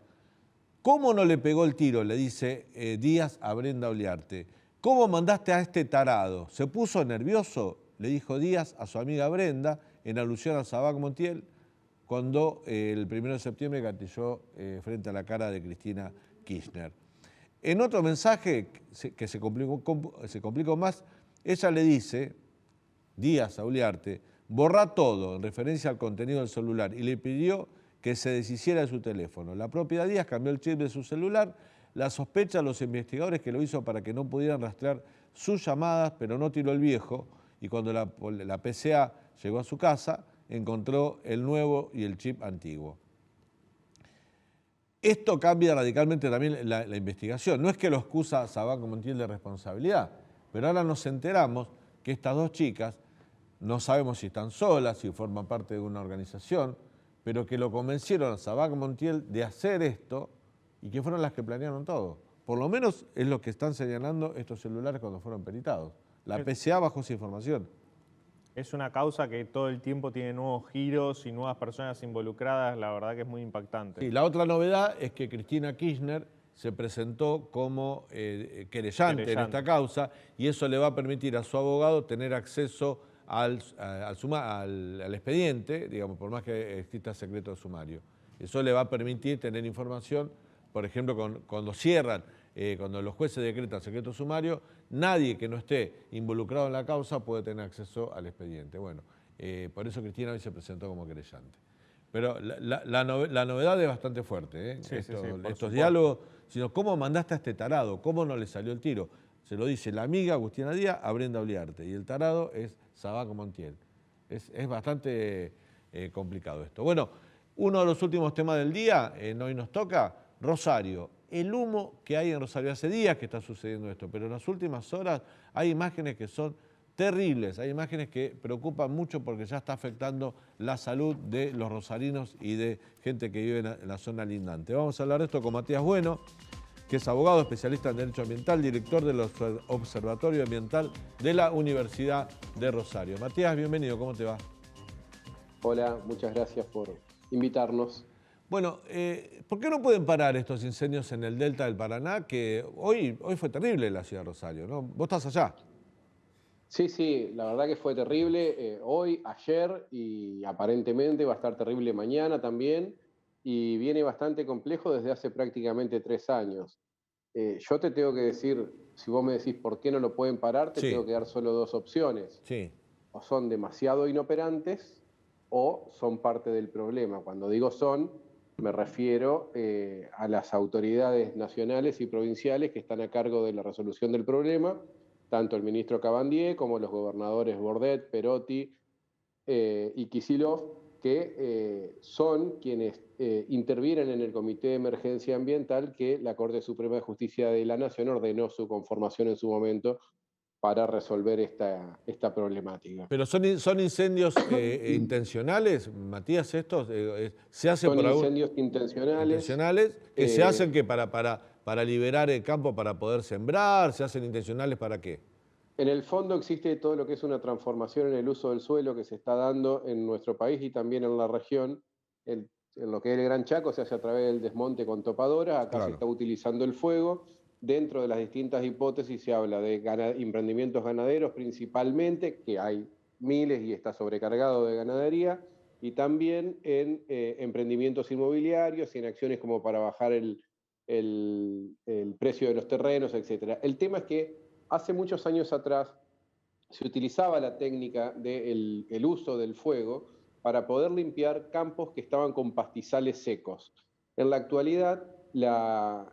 ¿Cómo no le pegó el tiro? Le dice Díaz a Brenda Uliarte. ¿Cómo mandaste a este tarado? ¿Se puso nervioso? Le dijo Díaz a su amiga Brenda en alusión a Sabac Montiel, cuando el 1 de septiembre gatilló frente a la cara de Cristina Kirchner. En otro mensaje que se complicó más, ella le dice, Díaz a Uliarte, borrá todo en referencia al contenido del celular y le pidió que se deshiciera de su teléfono. La propia Díaz cambió el chip de su celular, la sospecha a los investigadores que lo hizo para que no pudieran rastrear sus llamadas, pero no tiró el viejo, y cuando la PCA llegó a su casa, encontró el nuevo y el chip antiguo. Esto cambia radicalmente también la investigación. No es que lo excusa Sabac Montiel de responsabilidad, pero ahora nos enteramos que estas dos chicas, no sabemos si están solas, si forman parte de una organización, pero que lo convencieron a Sabac Montiel de hacer esto y que fueron las que planearon todo. Por lo menos es lo que están señalando estos celulares cuando fueron peritados. La PCA bajó esa información. Es una causa que todo el tiempo tiene nuevos giros y nuevas personas involucradas, la verdad que es muy impactante. Y la otra novedad es que Cristina Kirchner se presentó como querellante en esta causa y eso le va a permitir a su abogado tener acceso al expediente, digamos, por más que exista secreto de sumario. Eso le va a permitir tener información, por ejemplo, cuando cierran, cuando los jueces decretan secreto sumario, nadie que no esté involucrado en la causa puede tener acceso al expediente. Bueno, por eso Cristina hoy se presentó como querellante. Pero la novedad es bastante fuerte, Sí, estos diálogos, sino cómo mandaste a este tarado, cómo no le salió el tiro. Se lo dice la amiga Agustina Díaz a Brenda Uliarte y el tarado es Sabac Montiel. Es bastante complicado esto. Bueno, uno de los últimos temas del día, hoy nos toca, Rosario. El humo que hay en Rosario, hace días que está sucediendo esto, pero en las últimas horas hay imágenes que son terribles, hay imágenes que preocupan mucho porque ya está afectando la salud de los rosarinos y de gente que vive en la zona lindante. Vamos a hablar de esto con Matías Bueno, que es abogado, especialista en Derecho Ambiental, director del Observatorio Ambiental de la Universidad de Rosario. Matías, bienvenido, ¿cómo te va? Hola, muchas gracias por invitarnos. Bueno, ¿por qué no pueden parar estos incendios en el delta del Paraná? Que hoy fue terrible en la ciudad de Rosario, ¿no? Vos estás allá. Sí, la verdad que fue terrible hoy, ayer y aparentemente va a estar terrible mañana también y viene bastante complejo desde hace prácticamente 3 años. Yo te tengo que decir, si vos me decís por qué no lo pueden parar, te tengo que dar solo 2 opciones. Sí. O son demasiado inoperantes o son parte del problema. Cuando digo son, me refiero a las autoridades nacionales y provinciales que están a cargo de la resolución del problema, tanto el ministro Cabandier como los gobernadores Bordet, Perotti y Kicillof, que son quienes intervienen en el Comité de Emergencia Ambiental que la Corte Suprema de Justicia de la Nación ordenó su conformación en su momento para resolver esta problemática. ¿Pero son incendios intencionales, Matías, estos? ¿Se hacen son por incendios intencionales que se hacen que para liberar el campo para poder sembrar? ¿Se hacen intencionales para qué? En el fondo existe todo lo que es una transformación en el uso del suelo que se está dando en nuestro país y también en la región. En lo que es el Gran Chaco se hace a través del desmonte con topadora, acá se está utilizando el fuego. Dentro de las distintas hipótesis se habla de emprendimientos ganaderos principalmente, que hay miles y está sobrecargado de ganadería, y también en emprendimientos inmobiliarios y en acciones como para bajar el precio de los terrenos, etc. El tema es que hace muchos años atrás se utilizaba la técnica del uso del fuego para poder limpiar campos que estaban con pastizales secos. En la actualidad, la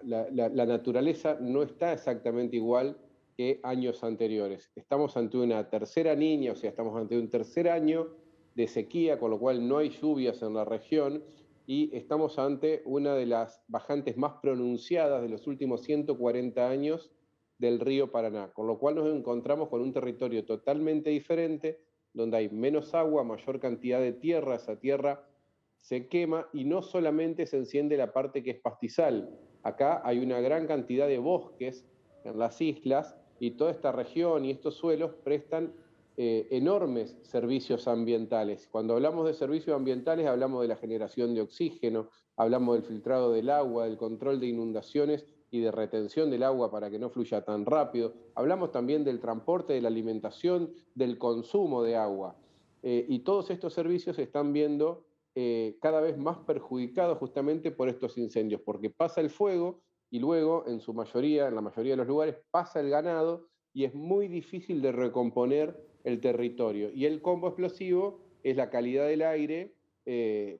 naturaleza no está exactamente igual que años anteriores. Estamos ante una tercera niña, o sea, estamos ante un tercer año de sequía, con lo cual no hay lluvias en la región, y estamos ante una de las bajantes más pronunciadas de los últimos 140 años del río Paraná, con lo cual nos encontramos con un territorio totalmente diferente, donde hay menos agua, mayor cantidad de tierra, esa tierra se quema y no solamente se enciende la parte que es pastizal. Acá hay una gran cantidad de bosques en las islas y toda esta región y estos suelos prestan enormes servicios ambientales. Cuando hablamos de servicios ambientales hablamos de la generación de oxígeno, hablamos del filtrado del agua, del control de inundaciones y de retención del agua para que no fluya tan rápido. Hablamos también del transporte, de la alimentación, del consumo de agua. Y todos estos servicios se están viendo cada vez más perjudicados justamente por estos incendios, porque pasa el fuego y luego, en su mayoría, en la mayoría de los lugares, pasa el ganado y es muy difícil de recomponer el territorio. Y el combo explosivo es la calidad del aire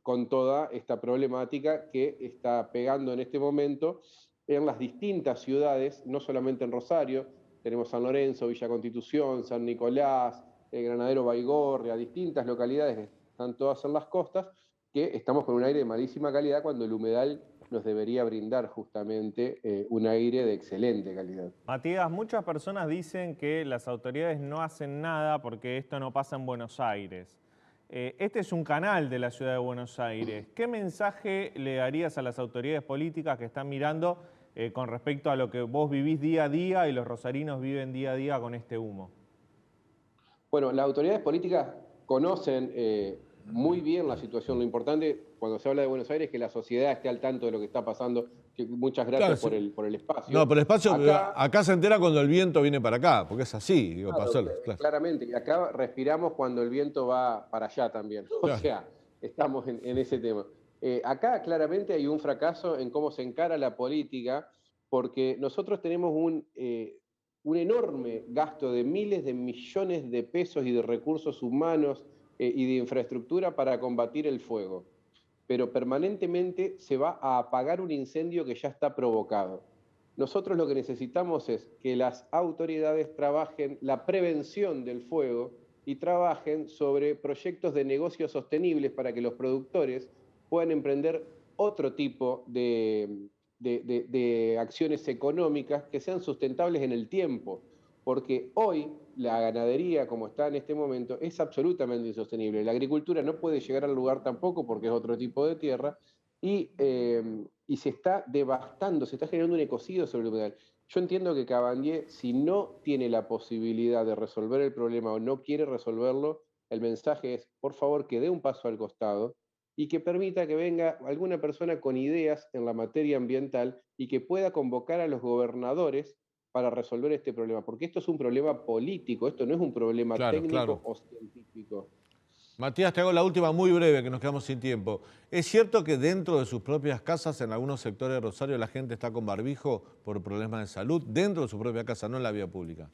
con toda esta problemática que está pegando en este momento en las distintas ciudades, no solamente en Rosario, tenemos San Lorenzo, Villa Constitución, San Nicolás, Granadero Baigorria, distintas localidades que están todas en las costas, que estamos con un aire de malísima calidad cuando el humedal nos debería brindar justamente un aire de excelente calidad. Matías, muchas personas dicen que las autoridades no hacen nada porque esto no pasa en Buenos Aires. Este es un canal de la ciudad de Buenos Aires. ¿Qué mensaje le darías a las autoridades políticas que están mirando con respecto a lo que vos vivís día a día y los rosarinos viven día a día con este humo? Bueno, las autoridades políticas conocen muy bien la situación. Lo importante cuando se habla de Buenos Aires es que la sociedad esté al tanto de lo que está pasando. Muchas gracias por el espacio. No, por el espacio, acá se entera cuando el viento viene para acá, porque es así, digo, claro, pasarlo, claro. Claramente, y acá respiramos cuando el viento va para allá también. Claro. O sea, estamos en ese tema. Acá claramente hay un fracaso en cómo se encara la política, porque nosotros tenemos un enorme gasto de miles de millones de pesos y de recursos humanos y de infraestructura para combatir el fuego. Pero permanentemente se va a apagar un incendio que ya está provocado. Nosotros lo que necesitamos es que las autoridades trabajen la prevención del fuego y trabajen sobre proyectos de negocios sostenibles para que los productores puedan emprender otro tipo de acciones económicas que sean sustentables en el tiempo. Porque hoy la ganadería, como está en este momento, es absolutamente insostenible. La agricultura no puede llegar al lugar tampoco porque es otro tipo de tierra y se está devastando, se está generando un ecocidio sobre el humedal. Yo entiendo que Cabandier, si no tiene la posibilidad de resolver el problema o no quiere resolverlo, el mensaje es, por favor, que dé un paso al costado y que permita que venga alguna persona con ideas en la materia ambiental y que pueda convocar a los gobernadores para resolver este problema, porque esto es un problema político, esto no es un problema técnico o científico. Matías, te hago la última muy breve, que nos quedamos sin tiempo. ¿Es cierto que dentro de sus propias casas, en algunos sectores de Rosario, la gente está con barbijo por problemas de salud, dentro de su propia casa, no en la vía pública?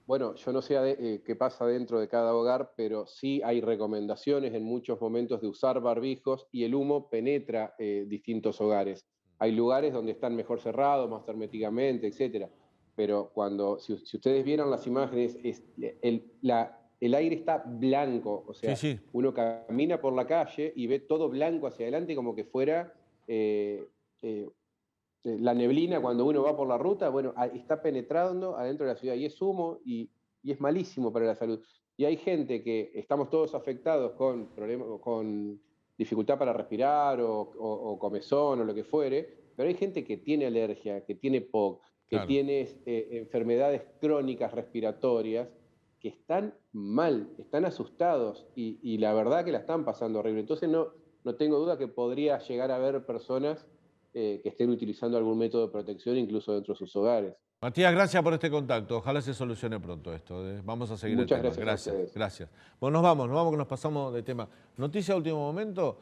Bueno, yo no sé qué pasa dentro de cada hogar, pero sí hay recomendaciones en muchos momentos de usar barbijos y el humo penetra distintos hogares. Hay lugares donde están mejor cerrados, más herméticamente, etcétera. Pero si ustedes vieran las imágenes, el aire está blanco, o sea, sí. Uno camina por la calle y ve todo blanco hacia adelante como que fuera la neblina cuando uno va por la ruta, bueno, está penetrando adentro de la ciudad y es humo y es malísimo para la salud. Y hay gente que estamos todos afectados con problemas, con dificultad para respirar o comezón o lo que fuere, pero hay gente que tiene alergia, que tiene POC, que Claro. tiene enfermedades crónicas respiratorias, que están mal, están asustados y la verdad que la están pasando horrible. Entonces no tengo duda que podría llegar a haber personas que estén utilizando algún método de protección incluso dentro de sus hogares. Matías, gracias por este contacto. Ojalá se solucione pronto esto. Vamos a seguir Muchas el tema. gracias a ustedes. Gracias. Bueno, nos vamos que nos pasamos de tema. Noticia de último momento.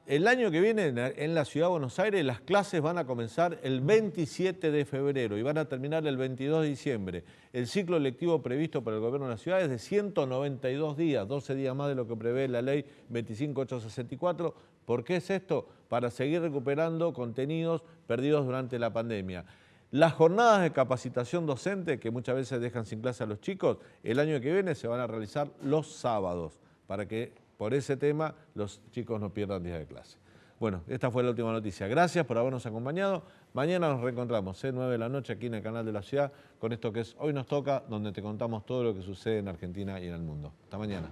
El año que viene en la Ciudad de Buenos Aires las clases van a comenzar el 27 de febrero y van a terminar el 22 de diciembre. El ciclo lectivo previsto por el gobierno de la ciudad es de 192 días, 12 días más de lo que prevé la ley 25864. ¿Por qué es esto? Para seguir recuperando contenidos perdidos durante la pandemia. Las jornadas de capacitación docente, que muchas veces dejan sin clase a los chicos, el año que viene se van a realizar los sábados, para que por ese tema los chicos no pierdan días de clase. Bueno, esta fue la última noticia. Gracias por habernos acompañado. Mañana nos reencontramos, 9 de la noche, aquí en el canal de la ciudad, con esto que es Hoy Nos Toca, donde te contamos todo lo que sucede en Argentina y en el mundo. Hasta mañana.